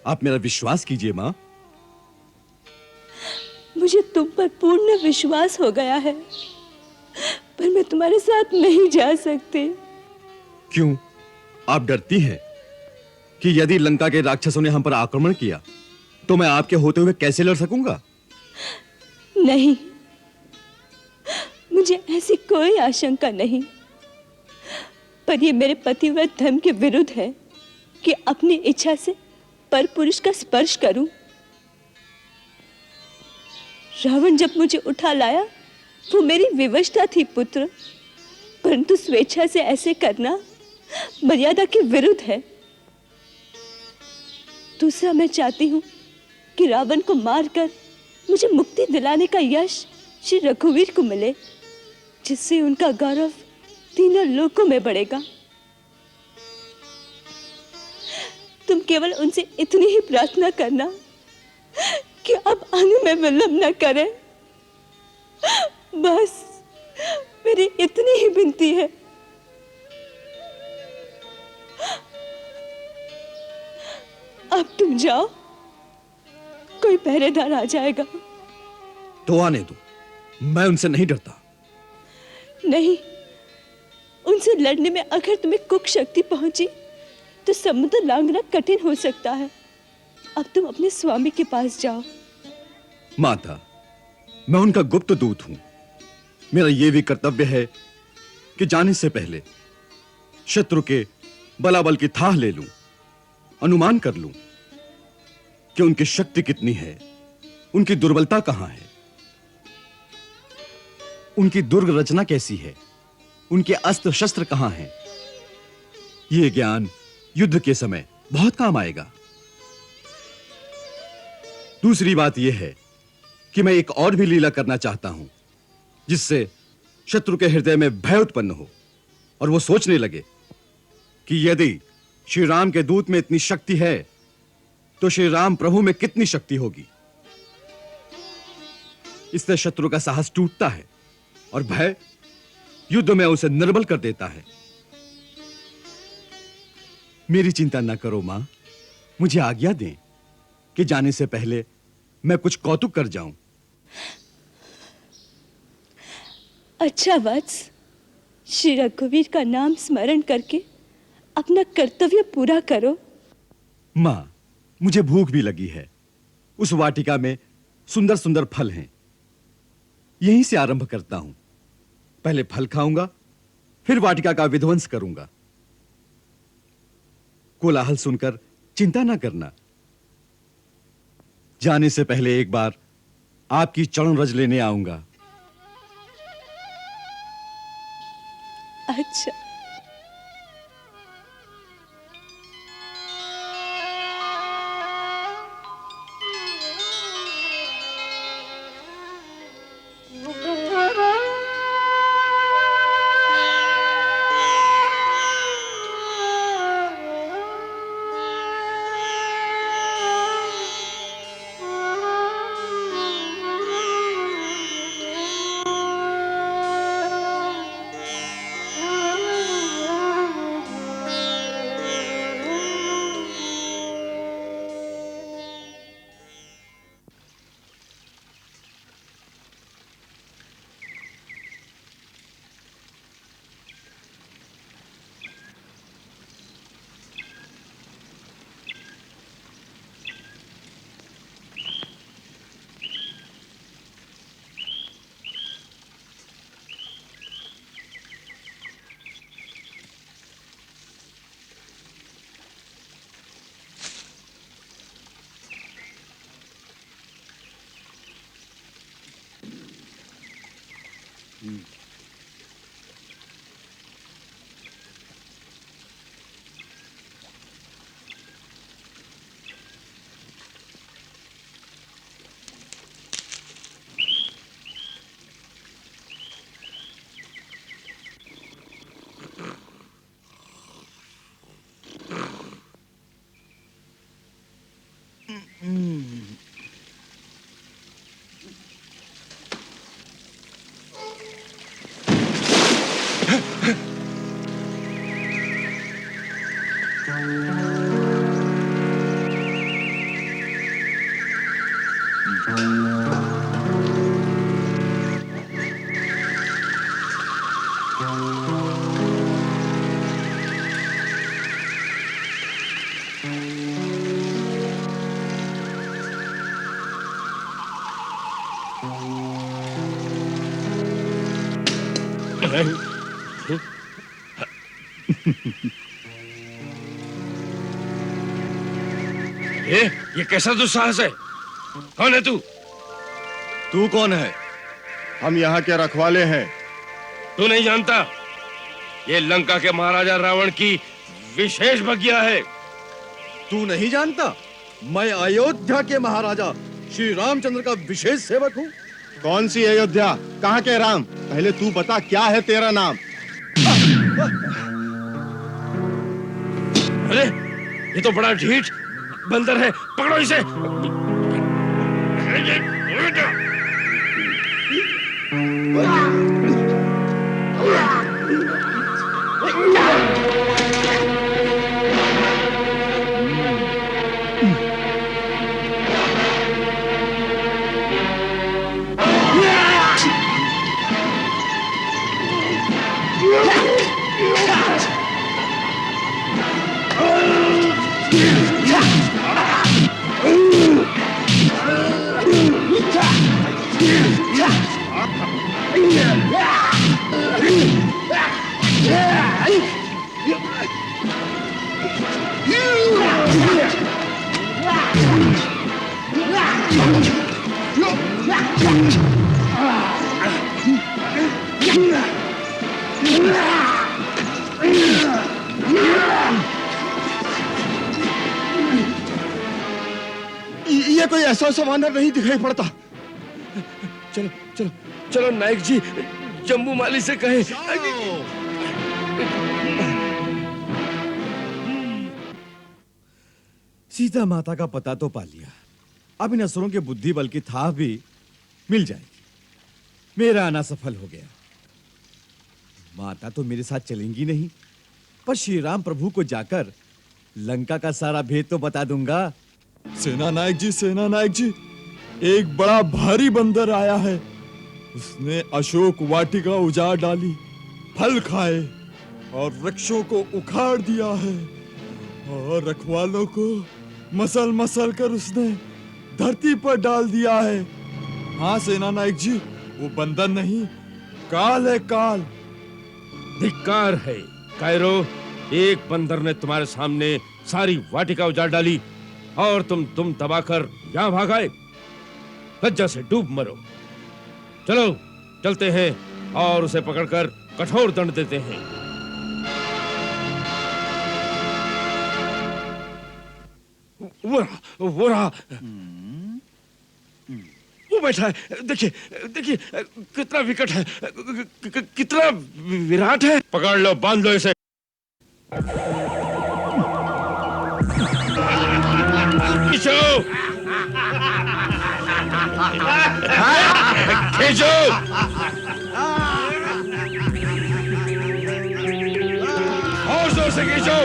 आप मेरा विश्वास कीजिए मां। मुझे तुम पर पूर्ण विश्वास हो गया है, पर मैं तुम्हारे साथ नहीं जा सकती। क्यों? आप डरती हैं कि यदि लंका के राक्षसों ने हम पर आक्रमण किया तो मैं आपके होते हुए कैसे लड़ सकूंगा? नहीं, मुझे ऐसी कोई आशंका नहीं, पर यह मेरे पतिव्रत धर्म के विरुद्ध है कि अपनी इच्छा से परपुरुष का स्पर्श करूं। रावण जब मुझे उठा लाया वो मेरी विवशता थी पुत्र, परंतु स्वेच्छा से ऐसे करना मर्यादा के विरुद्ध है। दूसरा, मैं चाहती हूं कि रावण को मारकर मुझे मुक्ति दिलाने का यश श्री रघुवीर को मिले, जिससे उनका गौरव तीनों लोकों में बढ़ेगा। तुम केवल उनसे इतनी ही प्रार्थना करना कि अब आने में विलंब न करें। बस मेरी इतनी ही विनती है। अब तुम जाओ, कोई पहरेदार आ जाएगा। तो आने दो, मैं उनसे नहीं डरता। नहीं, उनसे लड़ने में अगर तुम्हें कुक शक्ति पहुंची तो समुद्र लांघना कठिन हो सकता है। अब तुम अपने स्वामी के पास जाओ। माता, मैं उनका गुप्त दूत हूं। मेरा यह भी कर्तव्य है कि जाने से पहले शत्रु के बलाबल की थाह ले लूं, अनुमान कर लूं कि उनकी शक्ति कितनी है, उनकी दुर्बलता कहां है, उनकी दुर्ग रचना कैसी है, उनके अस्त्र शस्त्र कहां हैं। यह ज्ञान युद्ध के समय बहुत काम आएगा। दूसरी बात यह है कि मैं एक और भी लीला करना चाहता हूं, जिससे शत्रु के हृदय में भय उत्पन्न हो और वो सोचने लगे कि यदि श्री राम के दूत में इतनी शक्ति है तो श्री राम प्रभु में कितनी शक्ति होगी। इससे शत्रु का साहस टूटता है और भय युद्ध में उसे निर्बल कर देता है। मेरी चिंता न करो मां, मुझे आज्ञा दें कि जाने से पहले मैं कुछ कौतुक कर जाऊं। अच्छा वत्स, श्री रघुवीर का नाम स्मरण करके अपना कर्तव्य पूरा करो। मां, मुझे भूख भी लगी है। उस वाटिका में सुंदर सुंदर फल हैं। यहीं से आरंभ करता हूं। पहले फल खाऊंगा, फिर वाटिका का विध्वंस करूंगा। कोलाहल सुनकर चिंता ना करना। जाने से पहले एक बार आपकी चरण रज लेने आऊंगा। अच्छा। ये कैसा दुस्साहस है? कौन है तू? तू कौन है? हम यहाँ के रखवाले हैं। तू नहीं जानता? ये लंका के महाराजा रावण की विशेष बगिया है। तू नहीं जानता? मैं अयोध्या के महाराजा श्री रामचंद्र का विशेष सेवक हूँ। कौन सी अयोध्या? कहाँ के राम? पहले तू बता, क्या है तेरा नाम? अरे ये तो बड़ा ढीठ बंदर है, पकड़ो इसे। ये कोई ऐसा वानर नहीं दिखाई पड़ता। चलो चलो चलो नायक जी, जम्बू माली से कहे। सीता माता का पता तो पा लिया, अब इन असुरों के बुद्धि बल की था भी मिल जाएगी। मेरा आना सफल हो गया। माता तो मेरे साथ चलेंगी नहीं, पर श्री राम प्रभु को जाकर लंका का सारा भेद तो बता दूंगा। सेना नायक जी, एक बड़ा भारी बंदर आया है। उसने अशोक वाटिका उजाड़ डाली, फल खाए और वृक्षों को उखाड़ दिया है, और रखवालों को मसल मसल कर उसने धरती पर डाल दिया है। हाँ सेना नायक जी, वो बंदर नहीं, काल है, काल। धिक्कार है कायरो, एक बंदर ने तुम्हारे सामने सारी वाटिका उजाड़ डाली और तुम दबाकर यहां भाग आए। लज्जा से डूब मरो। चलो चलते हैं और उसे पकड़कर कठोर दंड देते हैं। वो रहा वो बैठा है। देखिए कितना विकट है, कितना विराट है। पकड़ लो, बांध लो इसे। खींचो। और जोर से खींचो।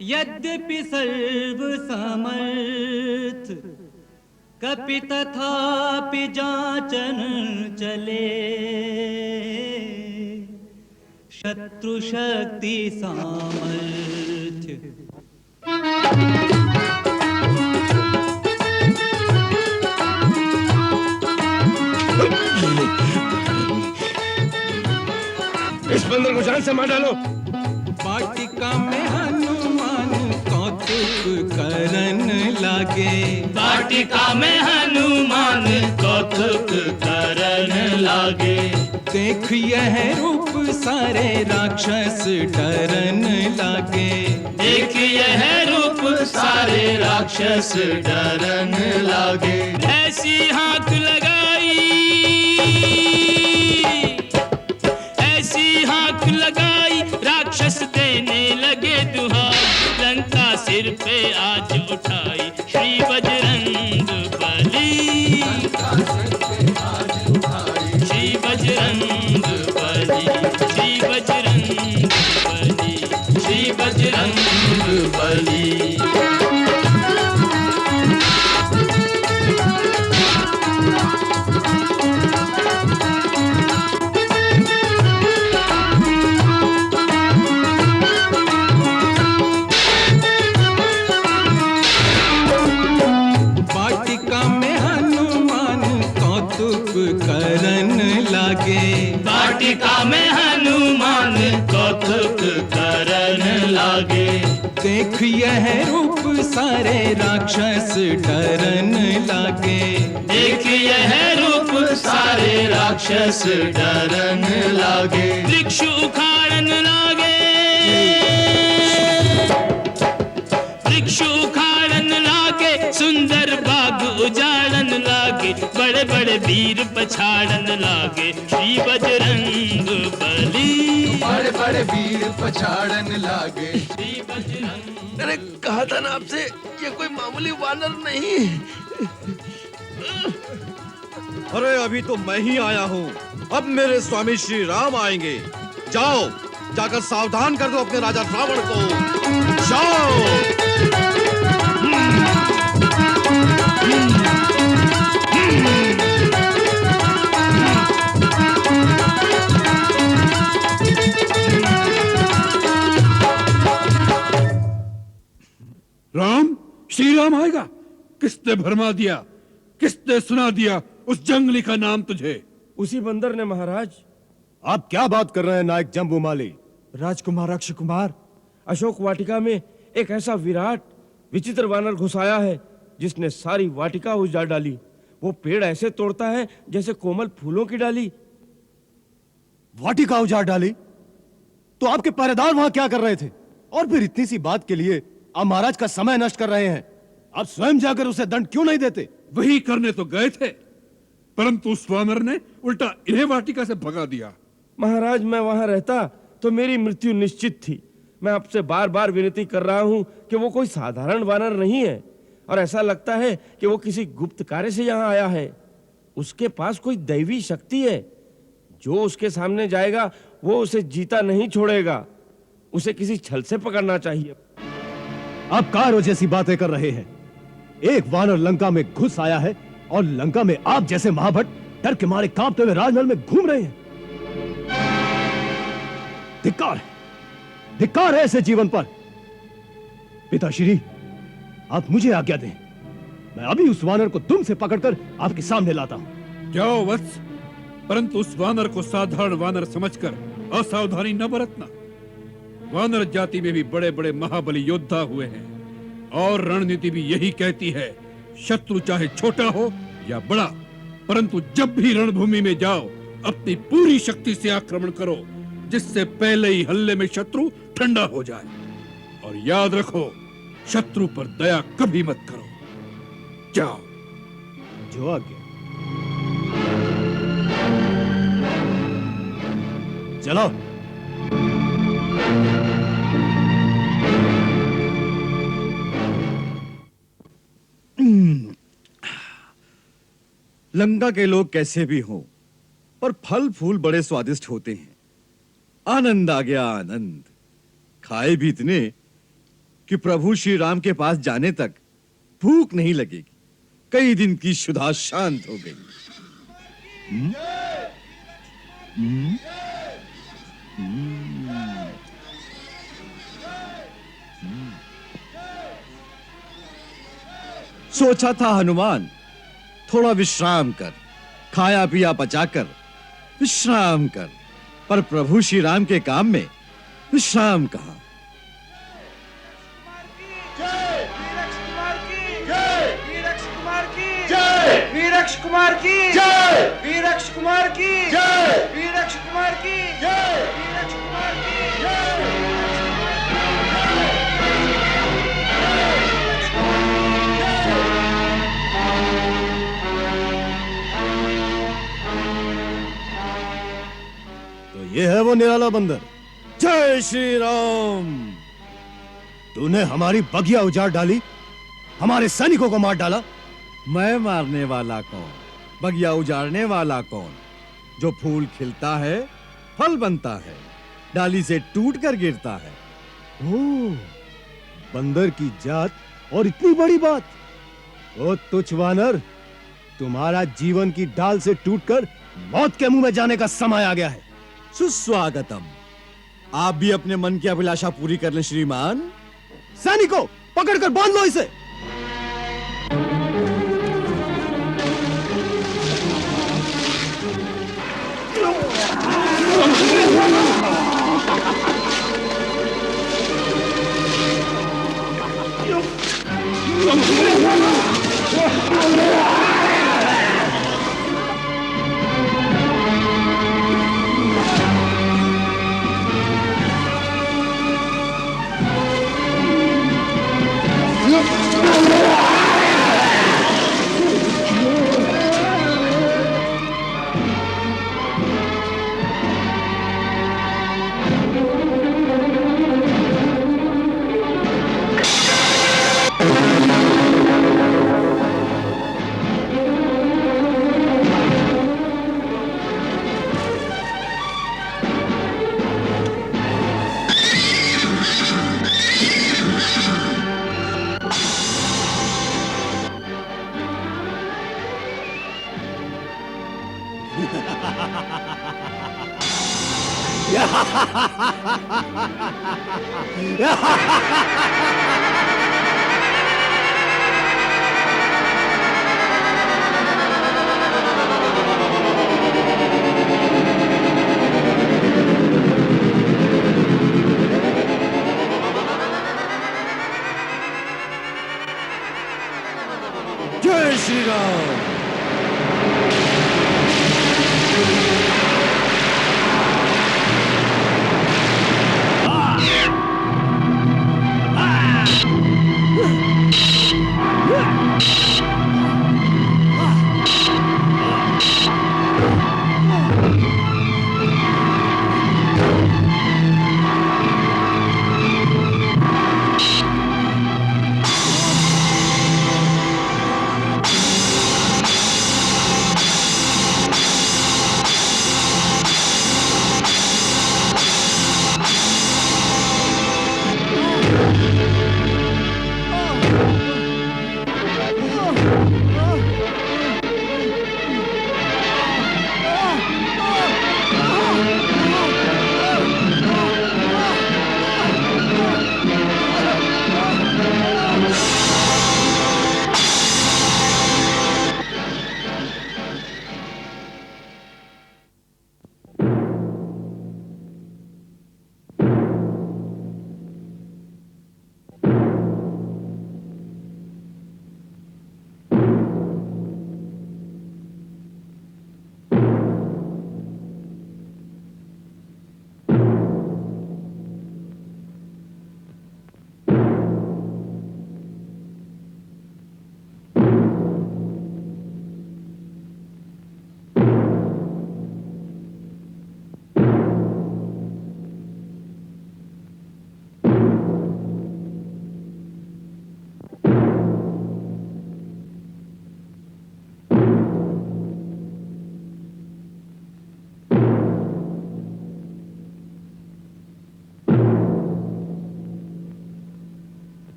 यद्यपि सर्व समर्थ कपि तथापि जाचन चले, शत्रु शक्ति सामर्थ्य। इस बंदर को जान से मार डालो। वाटिका में हनुमान कौतुक करन लागे, वाटिका में हनुमान कौतुक करन लागे। देख यह रूप सारे राक्षस डरन लागे, देख यह रूप सारे राक्षस डरन लागे। ऐसी हाथ लगाई, ऐसी हाथ लगाई, राक्षस देने लगे दुहाई। लंका सिर पे आज उठाई, श्री बजरंग बली, श्री बजरंग बली, श्री बजरंग बली, श्री बजरंग बली। लागे। देख यह रूप सारे राक्षस डरन लागे। देख यह रूप सारे राक्षस डरन लागे। वृक्ष उखाड़न लागे, वृक्ष उखाड़न लागे, सुंदर बाग उजाड़न लागे। बड़े बड़े वीर पछाड़न लागे, श्री बजरंग बली। बड़े बड़े वीर पछाड़न लागे। श्री बजरंग। मैंने कहा था ना आपसे, ये कोई मामूली वानर नहीं। अरे अभी तो मैं ही आया हूँ, अब मेरे स्वामी श्री राम आएंगे। जाओ, जाकर सावधान कर दो अपने राजा रावण को। जाओ। राम, श्री राम आएगा? किसने भरमा दिया, किसने सुना दिया उस जंगली का नाम तुझे? उसी बंदर ने महाराज। आप क्या बात कर रहे हैं नायक जम्बूमाली? राजकुमार अक्षय कुमार, अशोक वाटिका में एक ऐसा विराट विचित्र वानर घुस आया है जिसने सारी वाटिका उजाड़ डाली। वो पेड़ ऐसे तोड़ता है जैसे कोमल फूलों की डाली। वाटिका उजाड़ डाली? तो आपके पहरेदार वहां क्या कर रहे थे? और फिर इतनी सी बात के लिए आप महाराज का समय नष्ट कर रहे हैं। आप स्वयं जाकर उसे दंड क्यों नहीं देते? वही करने तो गए थे, परंतु उस वानर ने उल्टा इन्हें वाटिका से भगा दिया। महाराज, मैं वहां रहता तो मेरी मृत्यु निश्चित थी। मैं आपसे बार बार विनती कर रहा हूं कि वो कोई साधारण वानर नहीं है, और ऐसा लगता है कि वो किसी गुप्त कार्य से यहाँ आया है। उसके पास कोई दैवी शक्ति है। जो उसके सामने जाएगा वो उसे जीता नहीं छोड़ेगा। उसे किसी छल से पकड़ना चाहिए। आप कारो जैसी बातें कर रहे हैं। एक वानर लंका में घुस आया है और लंका में आप जैसे महाभट डर के मारे कांपते हुए राजमहल में घूम रहे हैं। धिक्कार है ऐसे जीवन पर। पिताश्री, आप मुझे आज्ञा दें, मैं अभी उस वानर को दुम से पकड़कर आपके सामने लाता हूं। जाओ वत्स, परंतु उस वानर को साधारण वानर समझकर असावधानी न बरतना। वानर जाति में भी बड़े बड़े महाबली योद्धा हुए हैं, और रणनीति भी यही कहती है, शत्रु चाहे छोटा हो या बड़ा, परंतु जब भी रणभूमि में जाओ अपनी पूरी शक्ति से आक्रमण करो, जिससे पहले ही हल्ले में शत्रु ठंडा हो जाए। और याद रखो, शत्रु पर दया कभी मत करो। जाओ। जो आज्ञा। चलो। लंका के लोग कैसे भी हों, पर फल फूल बड़े स्वादिष्ट होते हैं। आनंद आ गया, आनंद। खाए भी इतने कि प्रभु श्री राम के पास जाने तक भूख नहीं लगेगी। कई दिन की क्षुधा शांत हो गई। सोचा था हनुमान, थोड़ा विश्राम कर, खाया पिया पचाकर विश्राम कर, पर प्रभु श्री राम के काम में विश्राम कहां। वीरक्ष कुमार की जय, वीरक्ष कुमार की जय, वीरक्ष कुमार की जय, वीरक्ष कुमार की जय। तो ये है वो निराला बंदर। जय श्री राम। तूने हमारी बगिया उजाड़ डाली, हमारे सैनिकों को मार डाला। मैं मारने वाला कौन, बगिया उजाड़ने वाला कौन? जो फूल खिलता है, फल बनता है, डाली से टूट कर गिरता है। ओह, बंदर की जात और इतनी बड़ी बात। ओ तुच्छ वानर, तुम्हारा जीवन की डाल से टूटकर मौत के मुंह में जाने का समय आ गया है। सुस्वागतम। आप भी अपने मन की अभिलाषा पूरी कर लें श्रीमान। सैनिकों, पकड़कर बांध लो इसे। जय श्री राम।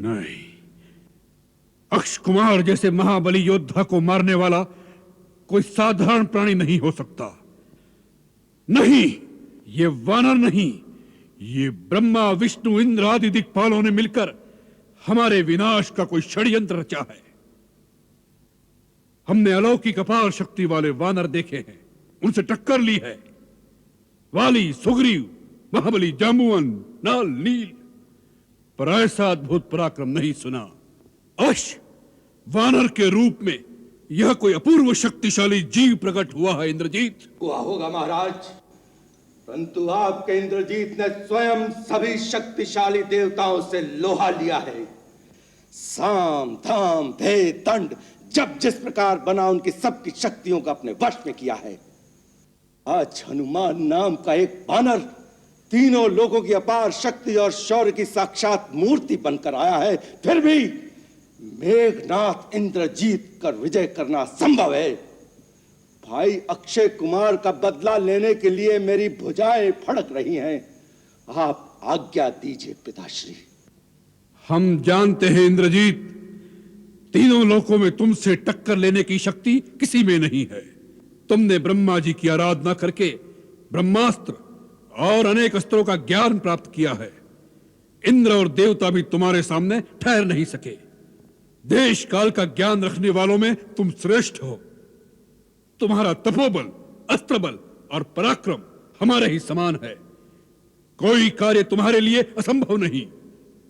नहीं, अक्ष कुमार जैसे महाबली योद्धा को मारने वाला कोई साधारण प्राणी नहीं हो सकता। नहीं, ये वानर नहीं, ये ब्रह्मा विष्णु इंद्र आदि दिक्पालों ने मिलकर हमारे विनाश का कोई षड्यंत्र रचा है। हमने अलौकिक अपार शक्ति वाले वानर देखे हैं, उनसे टक्कर ली है। वाली, सुग्रीव, महाबली जाम्बुवन, नाल, नील, पर ऐसा अद्भुत पराक्रम नहीं सुना। अवश्य वानर के रूप में यह कोई अपूर्व शक्तिशाली जीव प्रकट हुआ है। इंद्रजीत हुआ होगा महाराज, परंतु आपके इंद्रजीत ने स्वयं सभी शक्तिशाली देवताओं से लोहा लिया है। साम, धाम, भेद, दंड जब जिस प्रकार बना उनकी सबकी शक्तियों का अपने वश में किया है। आज हनुमान नाम का एक वानर तीनों लोगों की अपार शक्ति और शौर्य की साक्षात मूर्ति बनकर आया है, फिर भी मेघनाथ इंद्रजीत कर विजय करना संभव है। भाई अक्षय कुमार का बदला लेने के लिए मेरी भुजाएं फड़क रही हैं। आप आज्ञा दीजिए पिताश्री। हम जानते हैं इंद्रजीत, तीनों लोकों में तुमसे टक्कर लेने की शक्ति किसी में नहीं है। तुमने ब्रह्मा जी की आराधना करके ब्रह्मास्त्र और अनेक अस्त्रों का ज्ञान प्राप्त किया है। इंद्र और देवता भी तुम्हारे सामने ठहर नहीं सके। देश काल का ज्ञान रखने वालों में तुम श्रेष्ठ हो। तुम्हारा तपोबल, अस्त्रबल और पराक्रम हमारे ही समान है। कोई कार्य तुम्हारे लिए असंभव नहीं।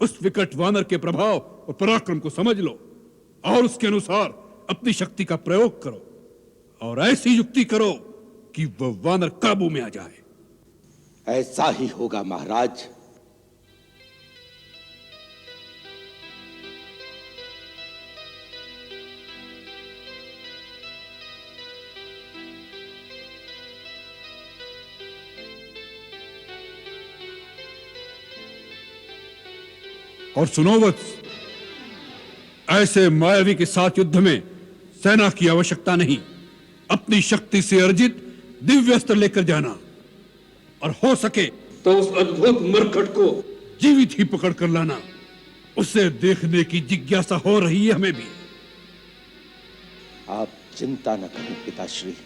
उस विकट वानर के प्रभाव और पराक्रम को समझ लो और उसके अनुसार अपनी शक्ति का प्रयोग करो और ऐसी युक्ति करो कि वह वानर काबू में आ जाए। ऐसा ही होगा महाराज। और सुनो वत्स, ऐसे मायावी के साथ युद्ध में सेना की आवश्यकता नहीं। अपनी शक्ति से अर्जित दिव्य अस्त्र लेकर जाना और हो सके तो उस अद्भुत मरकट को जीवित ही पकड़ कर लाना। उसे देखने की जिज्ञासा हो रही है हमें भी। आप चिंता न करें पिताश्री।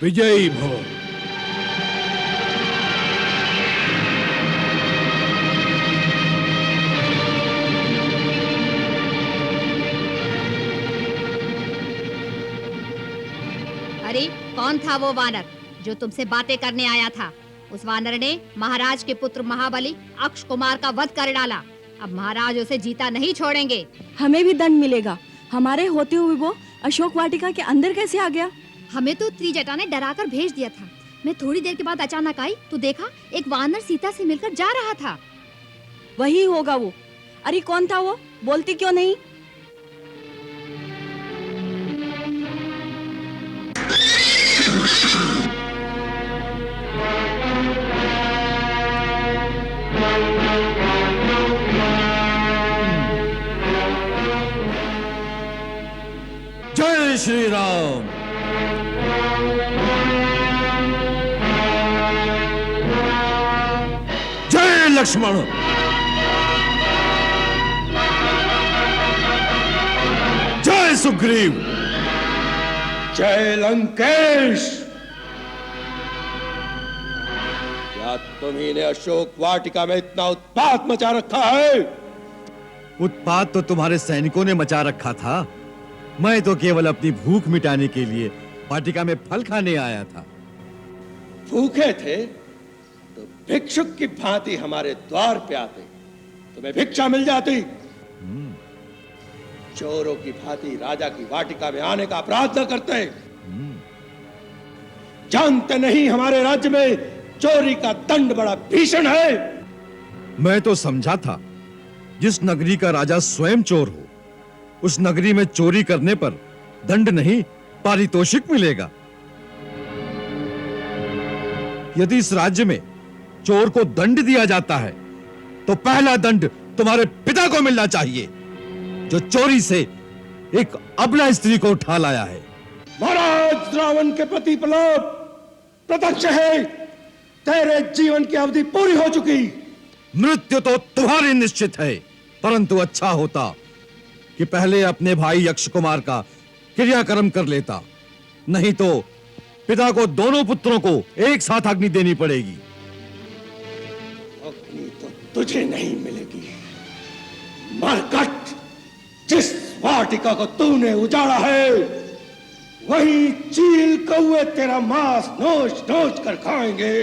विजयी भव। अरे कौन था वो वानर जो तुमसे बातें करने आया था? उस वानर ने महाराज के पुत्र महाबली अक्ष कुमार का वध कर डाला। अब महाराज उसे जीता नहीं छोड़ेंगे। हमें भी दंड मिलेगा। हमारे होते हुए वो अशोक वाटिका के अंदर कैसे आ गया? हमें तो त्रिजटा ने डराकर भेज दिया था। मैं थोड़ी देर के बाद अचानक आई तो देखा एक वानर सीता से मिलकर जा रहा था। वही होगा वो। अरे कौन था वो? बोलती क्यों नहीं? जय श्री राम। जय लक्ष्मण। जय सुग्रीव। जय लंकेश। क्या तुम्ही ने अशोक वाटिका में इतना उत्पात मचा रखा है? उत्पात तो तुम्हारे सैनिकों ने मचा रखा था। मैं तो केवल अपनी भूख मिटाने के लिए वाटिका में फल खाने आया था। भूखे थे तो भिक्षुक की भांति हमारे द्वार पे आते, तुम्हें भिक्षा मिल जाती। चोरों की भांति राजा की वाटिका में आने का अपराध न करते। जानते नहीं हमारे राज्य में चोरी का दंड बड़ा भीषण है। मैं तो समझा था जिस नगरी का राजा स्वयं चोर हो, उस नगरी में चोरी करने पर दंड नहीं पारितोषिक मिलेगा। यदि इस राज्य में चोर को दंड दिया जाता है तो पहला दंड तुम्हारे पिता को मिलना चाहिए, जो चोरी से एक अबला स्त्री को उठा लाया है। महाराज, रावण के प्रति प्रलोभ प्रत्यक्ष है। तेरे जीवन की अवधि पूरी हो चुकी। मृत्यु तो तुम्हारी निश्चित है, परंतु अच्छा होता कि पहले अपने भाई यक्ष कुमार का क्रियाक्रम कर लेता, नहीं तो पिता को दोनों पुत्रों को एक साथ अग्नि देनी पड़ेगी। अग्नि तो तुझे नहीं मिलेगी। मरकट, जिस वाटिका को तूने उजाड़ा है वहीं चील कौवे तेरा मांस नोच नोच कर खाएंगे।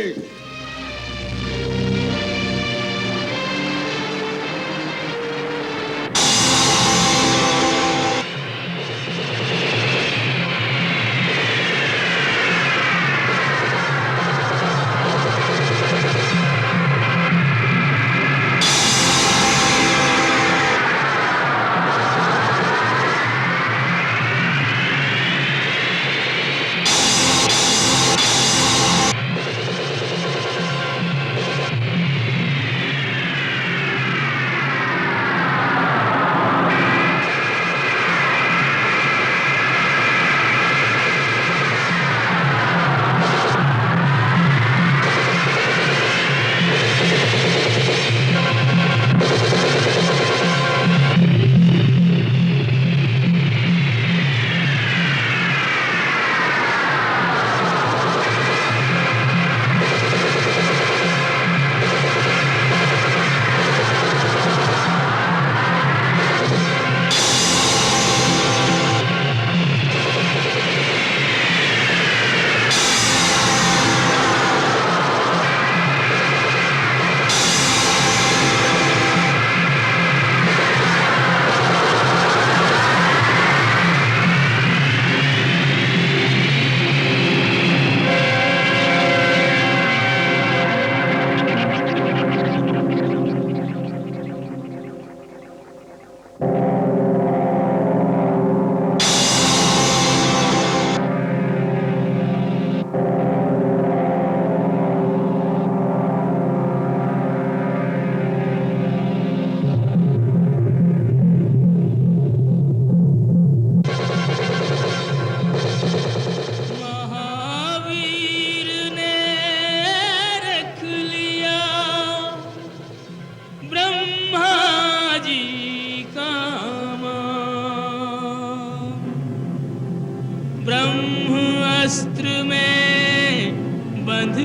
ब्रह्म अस्त्र में बंध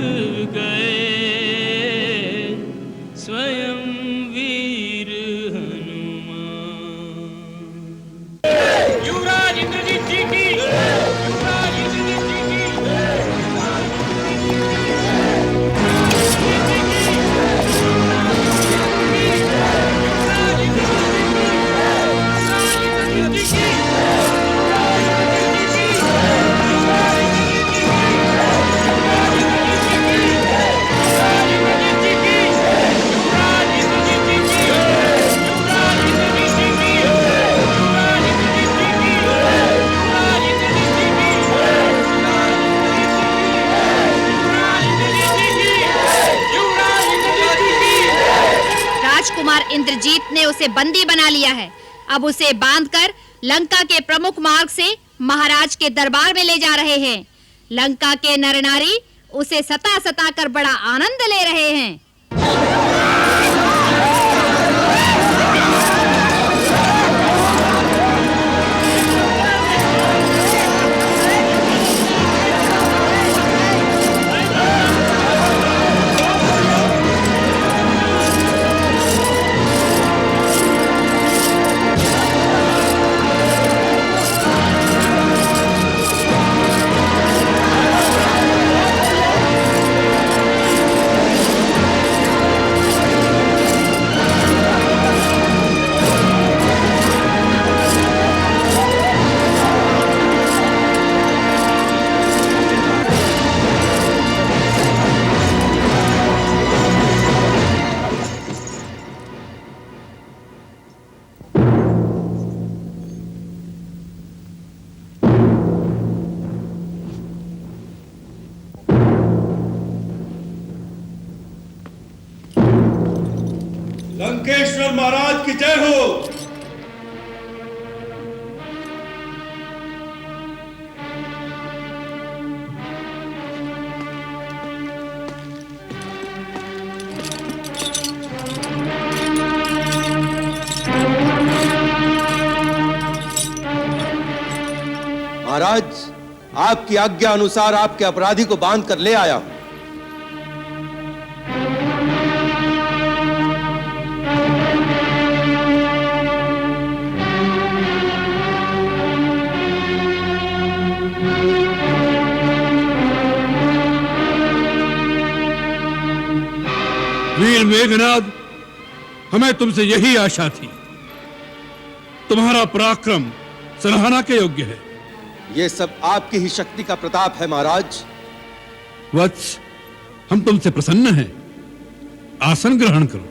गए स्वयं वीर हनुमान। युवराज इंद्रजीत जी की, युवराज इंद्रजीत जी की, राजकुमार इंद्रजीत ने उसे बंदी बना लिया है। अब उसे बांधकर लंका के प्रमुख मार्ग से महाराज के दरबार में ले जा रहे हैं। लंका के नर नारी उसे सता सता कर बड़ा आनंद ले रहे हैं। लंकेश्वर महाराज की जय हो। महाराज, आपकी आज्ञा अनुसार आपके अपराधी को बांध कर ले आया हूं। वीर मेघनाद, हमें तुमसे यही आशा थी। तुम्हारा पराक्रम सराहना के योग्य है। ये सब आपकी ही शक्ति का प्रताप है महाराज। वत्स, हम तुमसे प्रसन्न हैं। आसन ग्रहण करो।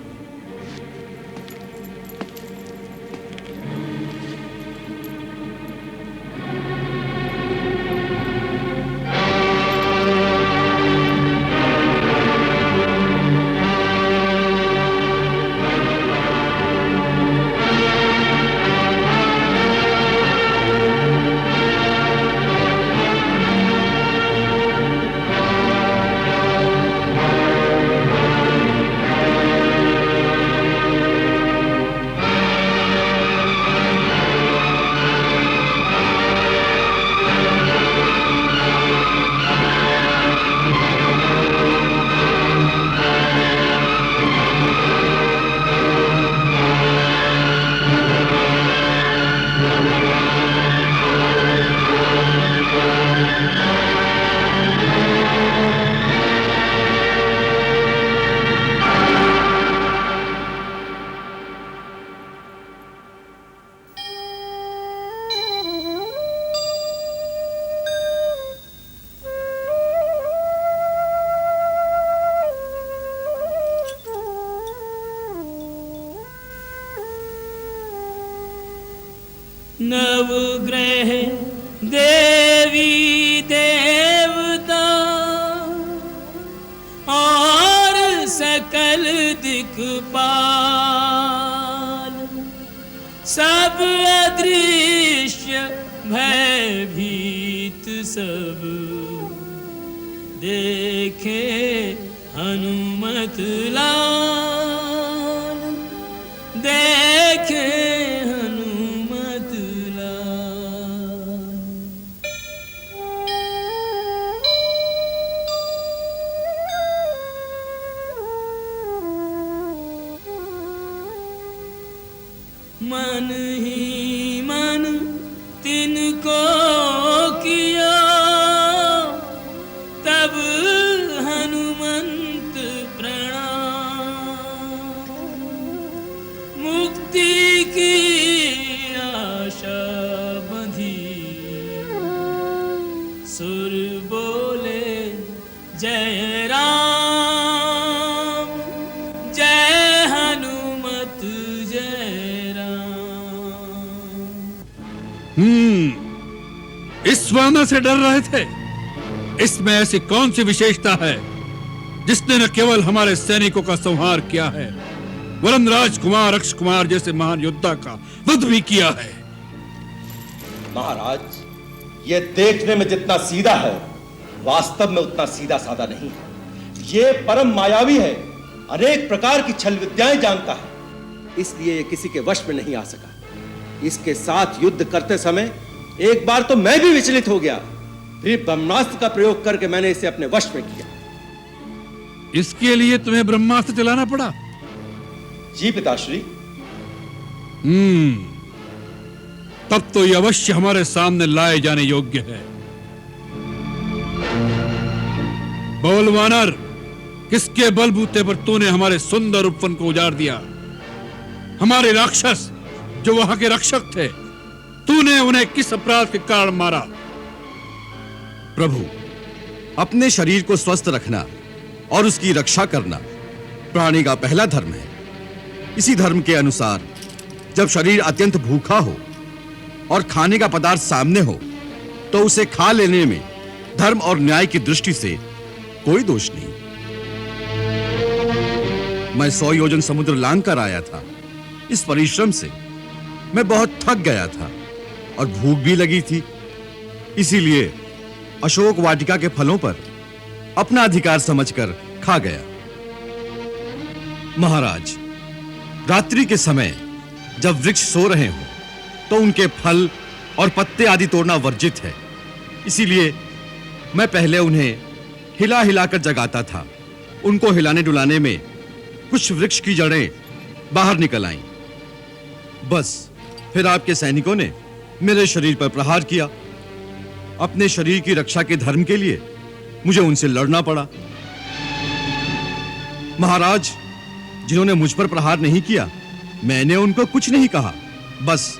नवग्रह देवी देवता और सकल दिक्पाल सब अदृश्य भयभीत सब देखे हनुमत लाल देखे हनुमत लाल। को किया तब हनुमंत प्रणाम, मुक्ति की आशा बंधी सुर बोले जय राम, जय हनुमत जय राम। इस वानर से डर रहे थे? इसमें ऐसी कौन सी विशेषता है जिसने न केवल हमारे सैनिकों का संहार किया है, वरन राजकुमार अक्ष कुमार जैसे महान योद्धा का वध भी किया है? महाराज, ये देखने में जितना सीधा है, वास्तव में उतना सीधा साधा नहीं है। ये परम मायावी है, अनेक प्रकार की छल विद्याएं जानता है, इसलिए ये किसी के वश में नहीं आ सका। इसके साथ युद्ध करते समय एक बार तो मैं भी विचलित हो गया, फिर ब्रह्मास्त्र का प्रयोग करके मैंने इसे अपने वश में किया। इसके लिए तुम्हें ब्रह्मास्त्र चलाना पड़ा? जी पिताश्री। तब तो ये अवश्य हमारे सामने लाए जाने योग्य है। बोल वानर, किसके बलबूते पर तूने हमारे सुंदर उपवन को उजाड़ दिया? हमारे राक्षस जो वहां के रक्षक थे, तूने उन्हें किस अपराध के कारण मारा? प्रभु, अपने शरीर को स्वस्थ रखना और उसकी रक्षा करना प्राणी का पहला धर्म है। इसी धर्म के अनुसार जब शरीर अत्यंत भूखा हो और खाने का पदार्थ सामने हो तो उसे खा लेने में धर्म और न्याय की दृष्टि से कोई दोष नहीं। मैं 100 योजन समुद्र लांघ कर आया था। इस परिश्रम से मैं बहुत थक गया था और भूख भी लगी थी, इसीलिए अशोक वाटिका के फलों पर अपना अधिकार समझकर खा गया। महाराज, रात्रि के समय जब वृक्ष सो रहे हो तो उनके फल और पत्ते आदि तोड़ना वर्जित है, इसीलिए मैं पहले उन्हें हिला हिलाकर जगाता था। उनको हिलाने डुलाने में कुछ वृक्ष की जड़ें बाहर निकल आईं। बस फिर आपके सैनिकों ने मेरे शरीर पर प्रहार किया। अपने शरीर की रक्षा के धर्म के लिए मुझे उनसे लड़ना पड़ा। महाराज, जिन्होंने मुझ पर प्रहार नहीं किया, मैंने उनको कुछ नहीं कहा, बस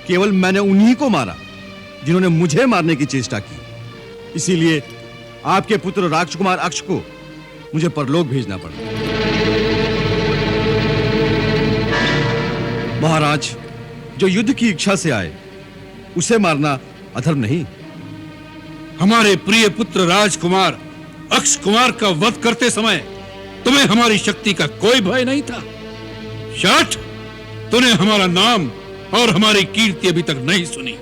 केवल मैंने उन्हीं को मारा जिन्होंने मुझे मारने की चेष्टा की। इसीलिए आपके पुत्र राजकुमार अक्ष को मुझे परलोक भेजना पड़ा। महाराज, जो युद्ध की इच्छा से आए उसे मारना अधर्म नहीं। हमारे प्रिय पुत्र राजकुमार अक्ष कुमार का वध करते समय तुम्हें हमारी शक्ति का कोई भय नहीं था? शाठ, तूने हमारा नाम और हमारी कीर्ति अभी तक नहीं सुनी।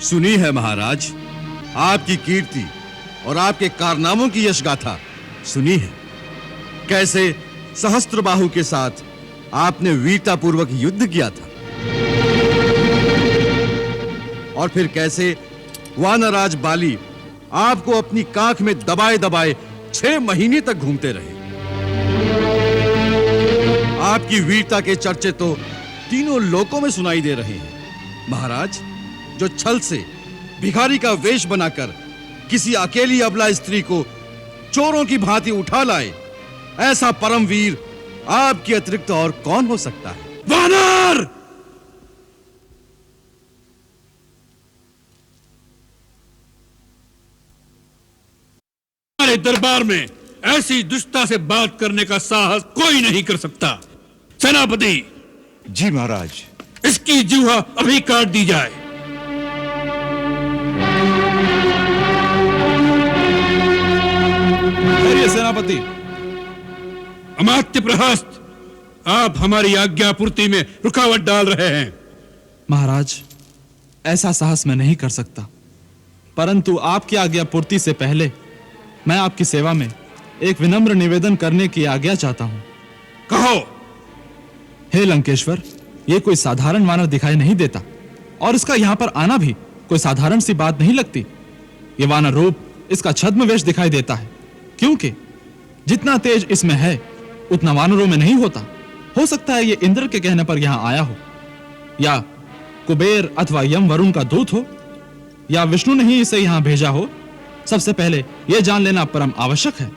सुनी है महाराज, आपकी कीर्ति और आपके कारनामों की यश गाथा सुनी है। कैसे सहस्त्रबाहु के साथ आपने वीरतापूर्वक युद्ध किया था और फिर कैसे वानराज बाली आपको अपनी कांख में दबाए दबाए 6 महीने तक घूमते रहे। आपकी वीरता के चर्चे तो तीनों लोकों में सुनाई दे रहे हैं। महाराज, जो छल से भिखारी का वेश बनाकर किसी अकेली अबला स्त्री को चोरों की भांति उठा लाए, ऐसा परम वीर आपके अतिरिक्त और कौन हो सकता है? वानर! हमारे दरबार में ऐसी दुष्टता से बात करने का साहस कोई नहीं कर सकता। सेनापति! जी महाराज। इसकी जीवा अभी काट दी जाए। सेनापति। अमात्य प्रहस्त, आप हमारी आज्ञा पूर्ति में रुकावट डाल रहे हैं। महाराज, ऐसा साहस मैं नहीं कर सकता, परंतु आपकी आज्ञा पूर्ति से पहले मैं आपकी सेवा में एक विनम्र निवेदन करने की आज्ञा चाहता हूं। कहो। हे लंकेश्वर, यह कोई साधारण वानर दिखाई नहीं देता और इसका यहां पर आना भी कोई साधारण सी बात नहीं लगती। यह वानर रूप इसका छद्म वेश दिखाई देता है, क्योंकि जितना तेज इसमें है उतना वानरों में नहीं होता। हो सकता है ये इंद्र के कहने पर यहां आया हो, या कुबेर अथवा यम वरुण का दूत हो, या विष्णु ने ही इसे यहाँ भेजा हो, सबसे पहले यह जान लेना परम आवश्यक है।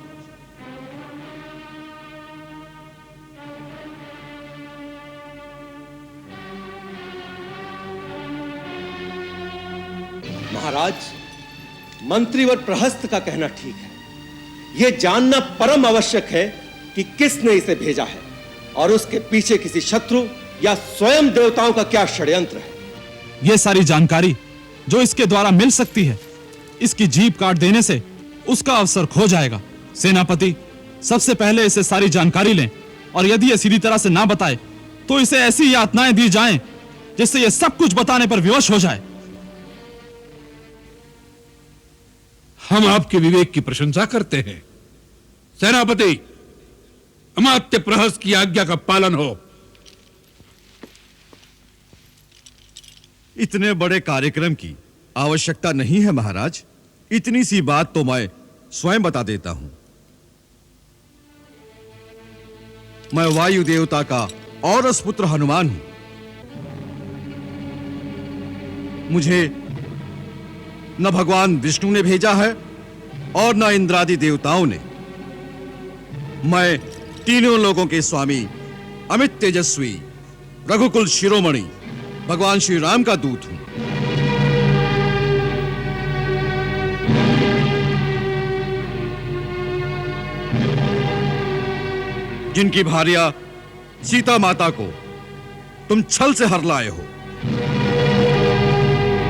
महाराज, मंत्रीवर प्रहस्त का कहना ठीक है। यह जानना परम आवश्यक है कि किसने इसे भेजा है और उसके पीछे किसी शत्रु या स्वयं देवताओं का क्या षड्यंत्र है। यह सारी जानकारी जो इसके द्वारा मिल सकती है, इसकी जीभ काट देने से उसका अवसर खो जाएगा। सेनापति, सबसे पहले इसे सारी जानकारी लें, और यदि यह सीधी तरह से ना बताए तो इसे ऐसी यातनाएं दी जाएं जिससे यह सब कुछ बताने पर विवश हो जाए। हम आपके विवेक की प्रशंसा करते हैं। सेनापति, अमात्य प्रहस्त की आज्ञा का पालन हो। इतने बड़े कार्यक्रम की आवश्यकता नहीं है महाराज। इतनी सी बात तो मैं स्वयं बता देता हूं। मैं वायु देवता का औरस पुत्र हनुमान हूं। मुझे न भगवान विष्णु ने भेजा है और न इंद्रादि देवताओं ने। मैं तीनों लोगों के स्वामी, अमित तेजस्वी, रघुकुल शिरोमणि भगवान श्री राम का दूत हूं। जिनकी भार्या सीता माता को तुम छल से हर लाए हो,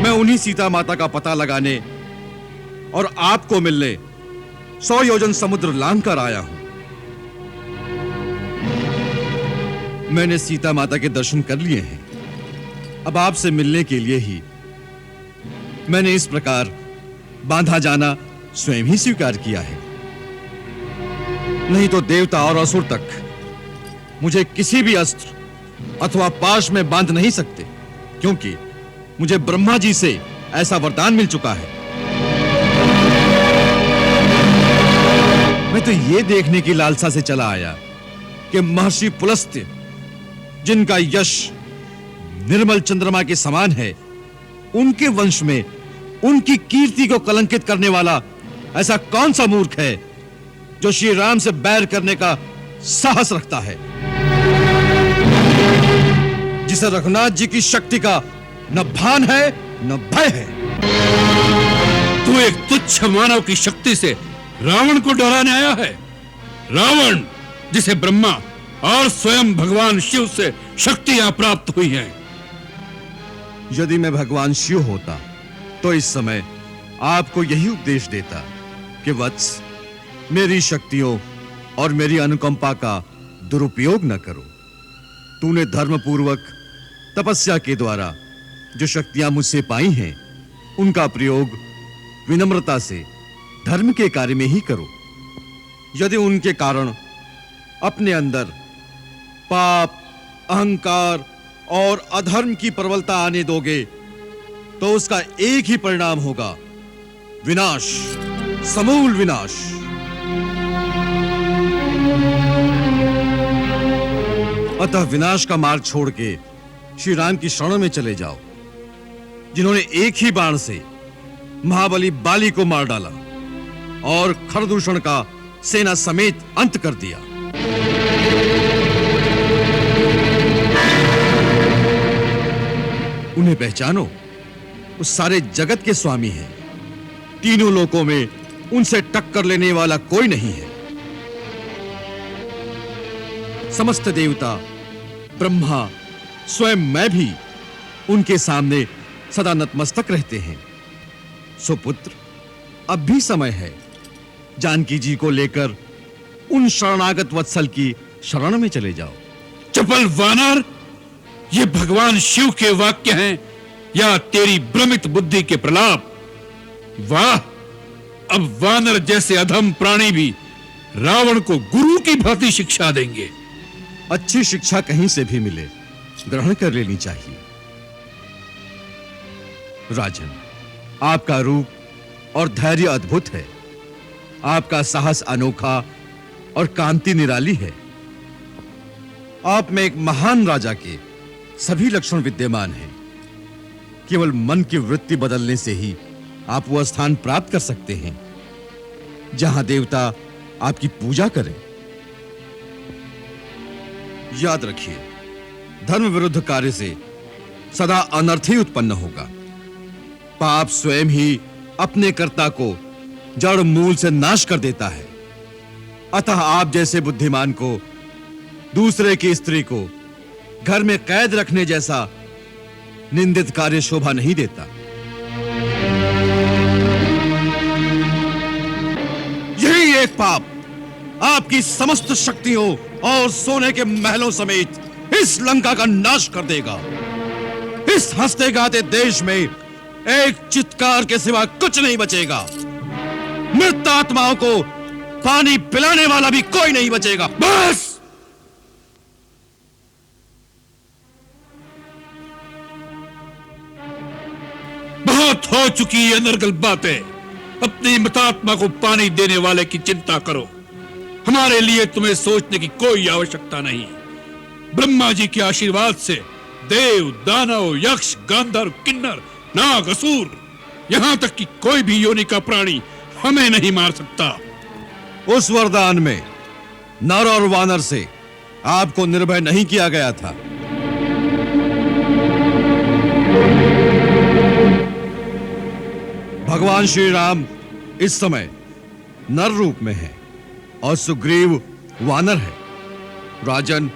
मैं उन्हीं सीता माता का पता लगाने और आपको मिलने 100 योजन समुद्र लांघ कर आया हूं। मैंने सीता माता के दर्शन कर लिए हैं। अब आपसे मिलने के लिए ही मैंने इस प्रकार बांधा जाना स्वयं ही स्वीकार किया है। नहीं तो देवता और असुर तक मुझे किसी भी अस्त्र अथवा पाश में बांध नहीं सकते, क्योंकि मुझे ब्रह्मा जी से ऐसा वरदान मिल चुका है। मैं तो यह देखने की लालसा से चला आया कि महर्षि पुलस्त्य, जिनका यश निर्मल चंद्रमा के समान है, उनके वंश में उनकी कीर्ति को कलंकित करने वाला ऐसा कौन सा मूर्ख है जो श्री राम से बैर करने का साहस रखता है, जिसे रघुनाथ जी की शक्ति का न भान है न भय है। तू एक तुच्छ मानव की शक्ति से रावण को डराने आया है। रावण, जिसे ब्रह्मा और स्वयं भगवान शिव से शक्तियां प्राप्त हुई हैं। यदि मैं भगवान शिव होता तो इस समय आपको यही उपदेश देता कि वत्स, मेरी शक्तियों और मेरी अनुकंपा का दुरुपयोग न करो। तूने धर्मपूर्वक तपस्या के द्वारा जो शक्तियां मुझसे पाई हैं, उनका प्रयोग विनम्रता से धर्म के कार्य में ही करो। यदि उनके कारण अपने अंदर पाप, अहंकार और अधर्म की प्रबलता आने दोगे तो उसका एक ही परिणाम होगा, विनाश, समूल विनाश। अतः विनाश का मार्ग छोड़ के श्री राम की शरण में चले जाओ, जिन्होंने एक ही बाण से महाबली बाली को मार डाला और खरदूषण का सेना समेत अंत कर दिया। उन्हें पहचानो, वो सारे जगत के स्वामी हैं। तीनों लोकों में उनसे टक्कर लेने वाला कोई नहीं है। समस्त देवता, ब्रह्मा, स्वयं मैं भी उनके सामने सदा नतमस्तक रहते हैं। सुपुत्र, अब भी समय है। जानकी जी को लेकर उन शरणागत वत्सल की शरण में चले जाओ। चपल वानर, ये भगवान शिव के वाक्य हैं या तेरी भ्रमित बुद्धि के प्रलाप? वाह, अब वानर जैसे अधम प्राणी भी रावण को गुरु की भांति शिक्षा देंगे। अच्छी शिक्षा कहीं से भी मिले, ग्रहण कर लेनी चाहिए। राजन, आपका रूप और धैर्य अद्भुत है। आपका साहस अनोखा और कांति निराली है। आप में एक महान राजा के सभी लक्षण विद्यमान हैं। केवल मन की वृत्ति बदलने से ही आप वो स्थान प्राप्त कर सकते हैं जहां देवता आपकी पूजा करें। याद रखिए, धर्म विरुद्ध कार्य से सदा अनर्थ ही उत्पन्न होगा। पाप स्वयं ही अपने कर्ता को जड़ मूल से नाश कर देता है। अतः आप जैसे बुद्धिमान को दूसरे की स्त्री को घर में कैद रखने जैसा निंदित कार्य शोभा नहीं देता। यही एक पाप आपकी समस्त शक्तियों और सोने के महलों समेत इस लंका का नाश कर देगा। इस हंसते गाते देश में एक चित्कार के सिवा कुछ नहीं बचेगा। मृत आत्माओं को पानी पिलाने वाला भी कोई नहीं बचेगा। बस! बहुत हो चुकी है नरगल बातें। अपनी मृतात्मा को पानी देने वाले की चिंता करो। हमारे लिए तुम्हें सोचने की कोई आवश्यकता नहीं। ब्रह्मा जी के आशीर्वाद से देव, दानव, यक्ष, गांधर्व, किन्नर, नाग, असुर, यहां तक कि कोई भी योनि का प्राणी हमें नहीं मार सकता। उस वरदान में नर और वानर से आपको निर्भय नहीं किया गया था। भगवान श्री राम इस समय नर रूप में हैं और सुग्रीव वानर है। राजन,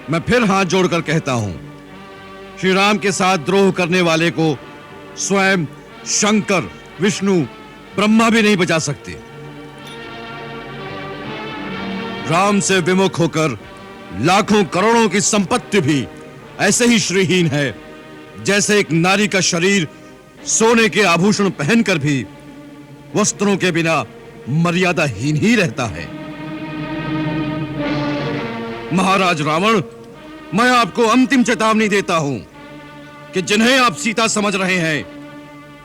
मैं फिर हाथ जोड़कर कहता हूं, श्री राम के साथ द्रोह करने वाले को स्वयं शंकर, विष्णु, ब्रह्मा भी नहीं बचा सकते। राम से विमुख होकर लाखों करोड़ों की संपत्ति भी ऐसे ही श्रीहीन है जैसे एक नारी का शरीर सोने के आभूषण पहनकर भी वस्त्रों के बिना मर्यादाहीन ही रहता है। महाराज रावण, मैं आपको अंतिम चेतावनी देता हूं कि जिन्हें आप सीता समझ रहे हैं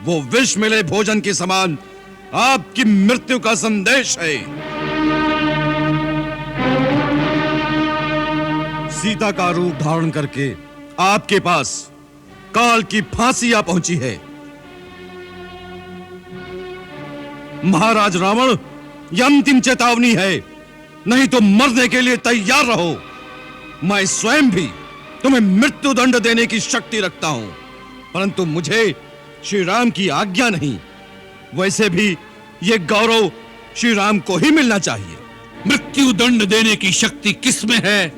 वो विष मिले भोजन के समान आपकी मृत्यु का संदेश है। सीता का रूप धारण करके आपके पास काल की फांसी आ पहुंची है। महाराज रावण, यह अंतिम चेतावनी है, नहीं तो मरने के लिए तैयार रहो। मैं स्वयं भी तुम्हें मृत्यु दंड देने की शक्ति रखता हूं, परंतु मुझे श्री राम की आज्ञा नहीं। वैसे भी यह गौरव श्री राम को ही मिलना चाहिए। मृत्यु दंड देने की शक्ति किसमें है,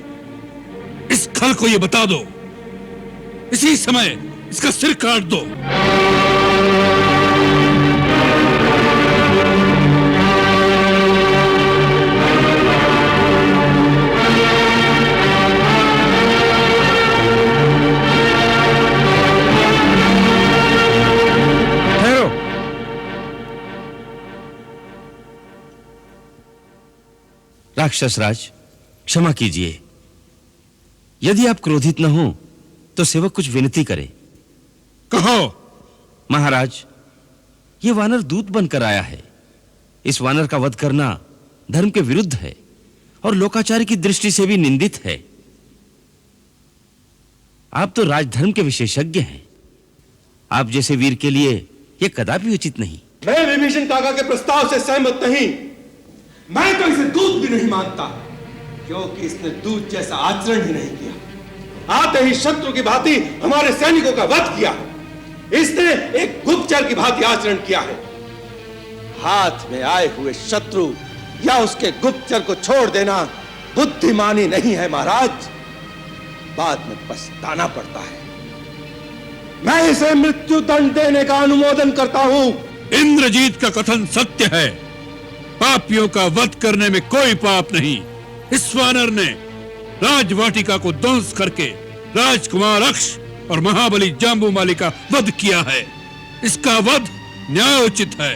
इस खल को यह बता दो। इसी समय इसका सिर काट दो। राक्षस राज, क्षमा कीजिए। यदि आप क्रोधित न हो तो सेवक कुछ विनती करे। कहो। महाराज, यह वानर दूत बनकर आया है। इस वानर का वध करना धर्म के विरुद्ध है और लोकाचार की दृष्टि से भी निंदित है। आप तो राजधर्म के विशेषज्ञ हैं। आप जैसे वीर के लिए यह कदापि उचित नहीं। मैं विभीषण काका के प्रस्ताव से सहमत नहीं। मैं तो इसे दूत भी नहीं मानता, क्योंकि इसने दूत जैसा आचरण ही नहीं किया। आते ही शत्रु की भांति हमारे सैनिकों का वध किया। इसने एक गुप्तचर की भांति आचरण किया है। हाथ में आए हुए शत्रु या उसके गुप्तचर को छोड़ देना बुद्धिमानी नहीं है महाराज, बाद में पछताना पड़ता है। मैं इसे मृत्यु दंड देने का अनुमोदन करता हूं। इंद्रजीत का कथन सत्य है। पापियों का वध करने में कोई पाप नहीं। इस वानर ने राजवाटिका को ध्वंस करके राजकुमार अक्ष और महाबली जाम्बूमाली का वध किया है। इसका वध न्यायोचित है।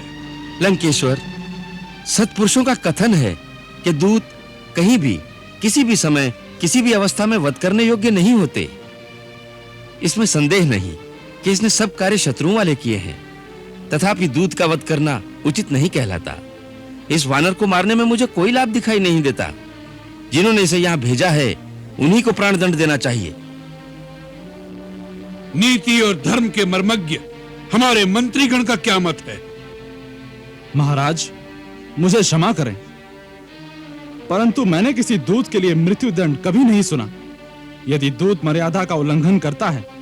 लंकेश्वर, सत्पुरुषों का कथन है कि दूत कहीं भी, किसी भी समय, किसी भी अवस्था में वध करने योग्य नहीं होते। इसमें संदेह नहीं कि इसने सब कार्य शत्रुओं वाले किए हैं, तथापि दूत का वध करना उचित नहीं कहलाता। इस वानर को मारने में मुझे कोई लाभ दिखाई नहीं देता। जिन्होंने इसे यहां भेजा है उन्हीं को प्राण दंड देना चाहिए। नीति और धर्म के मर्मज्ञ हमारे मंत्रीगण का क्या मत है? महाराज, मुझे क्षमा करें, परंतु मैंने किसी दूत के लिए मृत्युदंड कभी नहीं सुना। यदि दूत मर्यादा का उल्लंघन करता है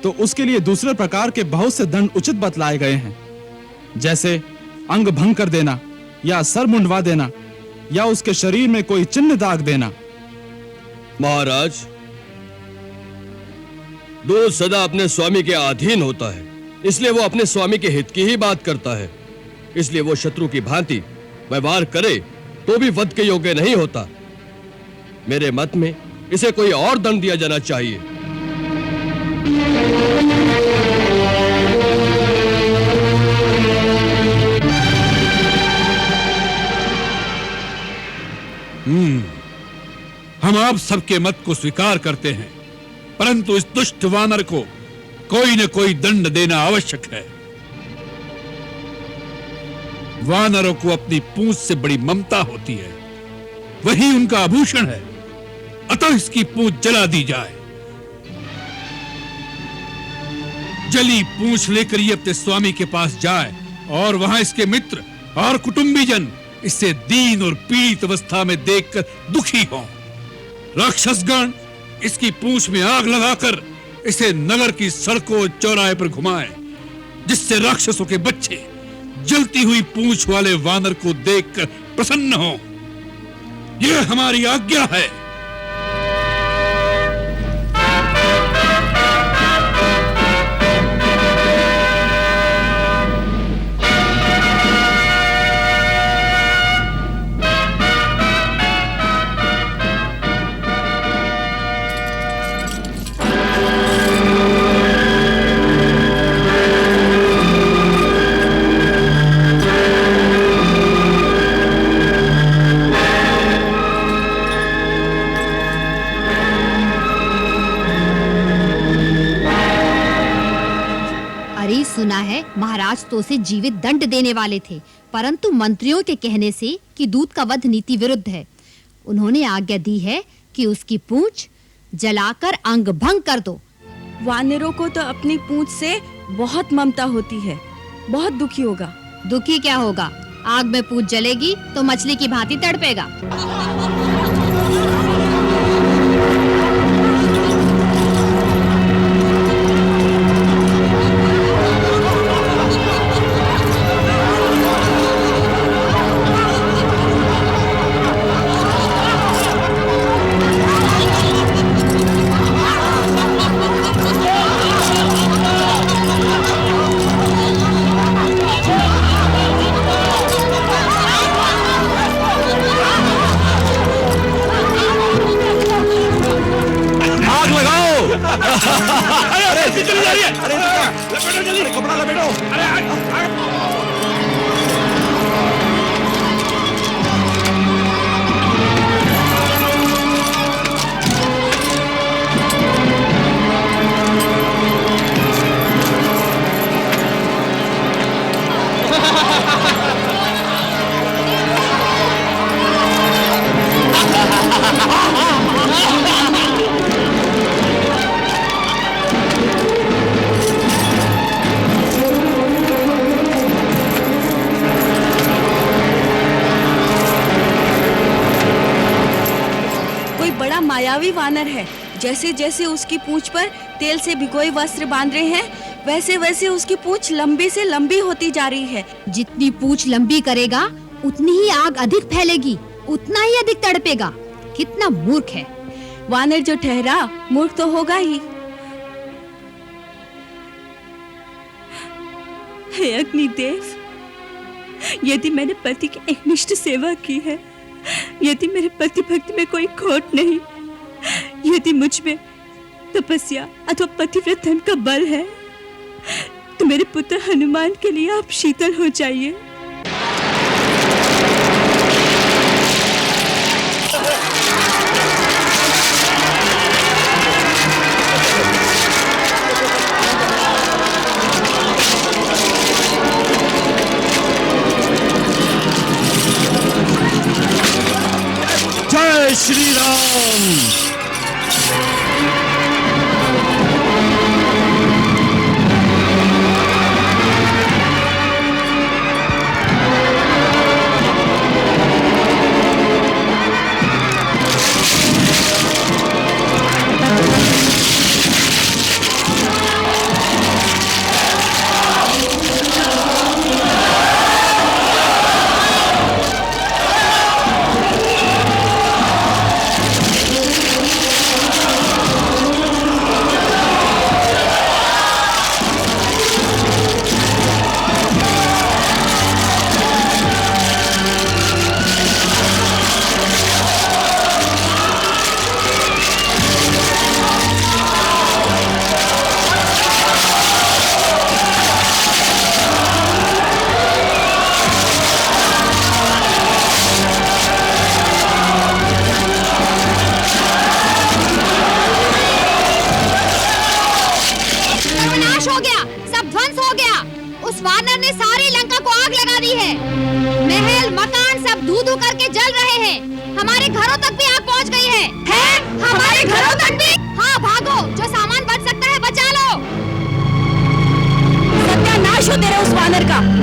तो उसके लिए दूसरे प्रकार के बहुत से दंड उचित बतलाए गए हैं, जैसे अंग भंग कर देना, या सर मुंडवा देना, या उसके शरीर में कोई चिन्ह दाग देना। महाराज, दूत सदा अपने स्वामी के अधीन होता है, इसलिए वो अपने स्वामी के हित की ही बात करता है। इसलिए वो शत्रु की भांति व्यवहार करे तो भी वध के योग्य नहीं होता। मेरे मत में इसे कोई और दंड दिया जाना चाहिए। हम आप सबके मत को स्वीकार करते हैं, परंतु इस दुष्ट वानर को कोई न कोई दंड देना आवश्यक है। वानरों को अपनी पूंछ से बड़ी ममता होती है, वही उनका आभूषण है, अतः इसकी पूंछ जला दी जाए। जली पूंछ लेकर ये अपने स्वामी के पास जाए और वहां इसके मित्र और कुटुंबीजन इसे दीन और पीड़ित अवस्था में देखकर दुखी हों। राक्षसगण इसकी पूंछ में आग लगाकर इसे नगर की सड़कों चौराहे पर घुमाएं, जिससे राक्षसों के बच्चे जलती हुई पूंछ वाले वानर को देखकर प्रसन्न हों। यह हमारी आज्ञा है। सुना है महाराज तो उसे जीवित दंड देने वाले थे, परंतु मंत्रियों के कहने से कि दूत का वध नीति विरुद्ध है, उन्होंने आज्ञा दी है कि उसकी पूंछ जलाकर अंग भंग कर दो। वानरों को तो अपनी पूंछ से बहुत ममता होती है, बहुत दुखी होगा। दुखी क्या होगा, आग में पूंछ जलेगी तो मछली की भांति तड़पेगा। मायावी वानर है, जैसे जैसे उसकी पूंछ पर तेल से भिगोए वस्त्र बांध रहे हैं, वैसे वैसे उसकी पूंछ लंबी से लंबी होती जा रही है। जितनी पूंछ लंबी करेगा उतनी ही आग अधिक फैलेगी, उतना ही अधिक तड़पेगा। कितना मूर्ख है वानर, जो ठहरा मूर्ख तो होगा ही। हे अग्निदेव, यदि मैंने पति की एकनिष्ठ सेवा की है, यदि मेरे पति भक्ति में कोई खोट नहीं, यदि मुझ में तपस्या अथवा पतिव्रत धर्म का बल है, तो मेरे पुत्र हनुमान के लिए आप शीतल हो जाइए। जय श्री राम। उस वानर ने सारी लंका को आग लगा दी है। महल मकान सब धू-धू करके जल रहे हैं। हमारे घरों तक भी आग पहुंच गई है? हमारे घरों तक भी? हाँ, भागो, जो सामान बच सकता है बचा लो। सत्यानाश हो तेरे उस वानर का।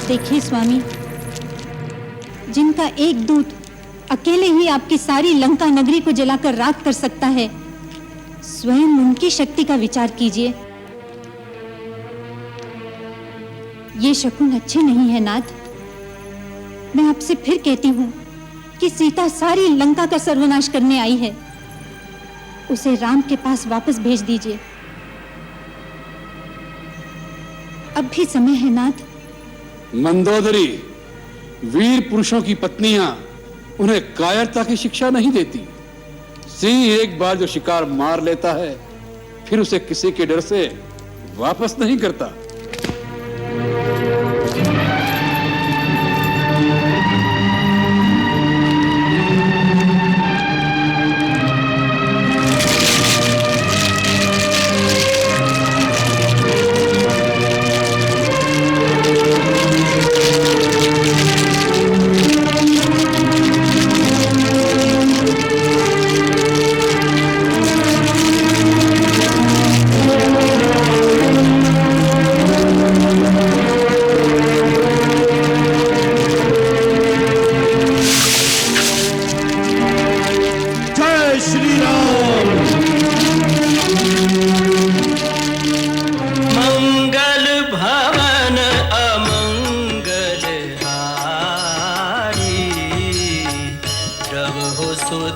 देखिए स्वामी, जिनका एक दूत अकेले ही आपकी सारी लंका नगरी को जलाकर राख कर सकता है, स्वयं उनकी शक्ति का विचार कीजिए। ये शकुन अच्छे नहीं है नाथ। मैं आपसे फिर कहती हूँ कि सीता सारी लंका का सर्वनाश करने आई है, उसे राम के पास वापस भेज दीजिए। अब भी समय है नाथ। मंदोदरी, वीर पुरुषों की पत्नियां उन्हें कायरता की शिक्षा नहीं देती। सिंह एक बार जो शिकार मार लेता है, फिर उसे किसी के डर से वापस नहीं करता।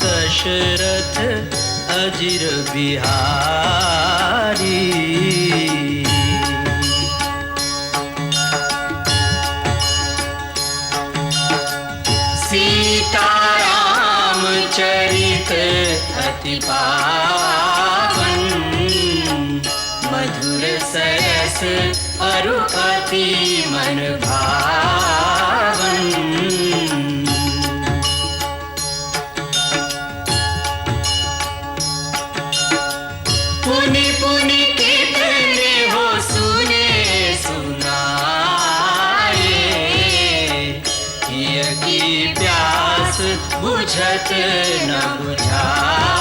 दशरथ अजिर बिहारी। सीताराम चरित अति पावन, मधुर सरस अरु अति मन भावन। पुनि पुनि कितने हो सुने सुनाए, की प्यास बुझत न बुझाए।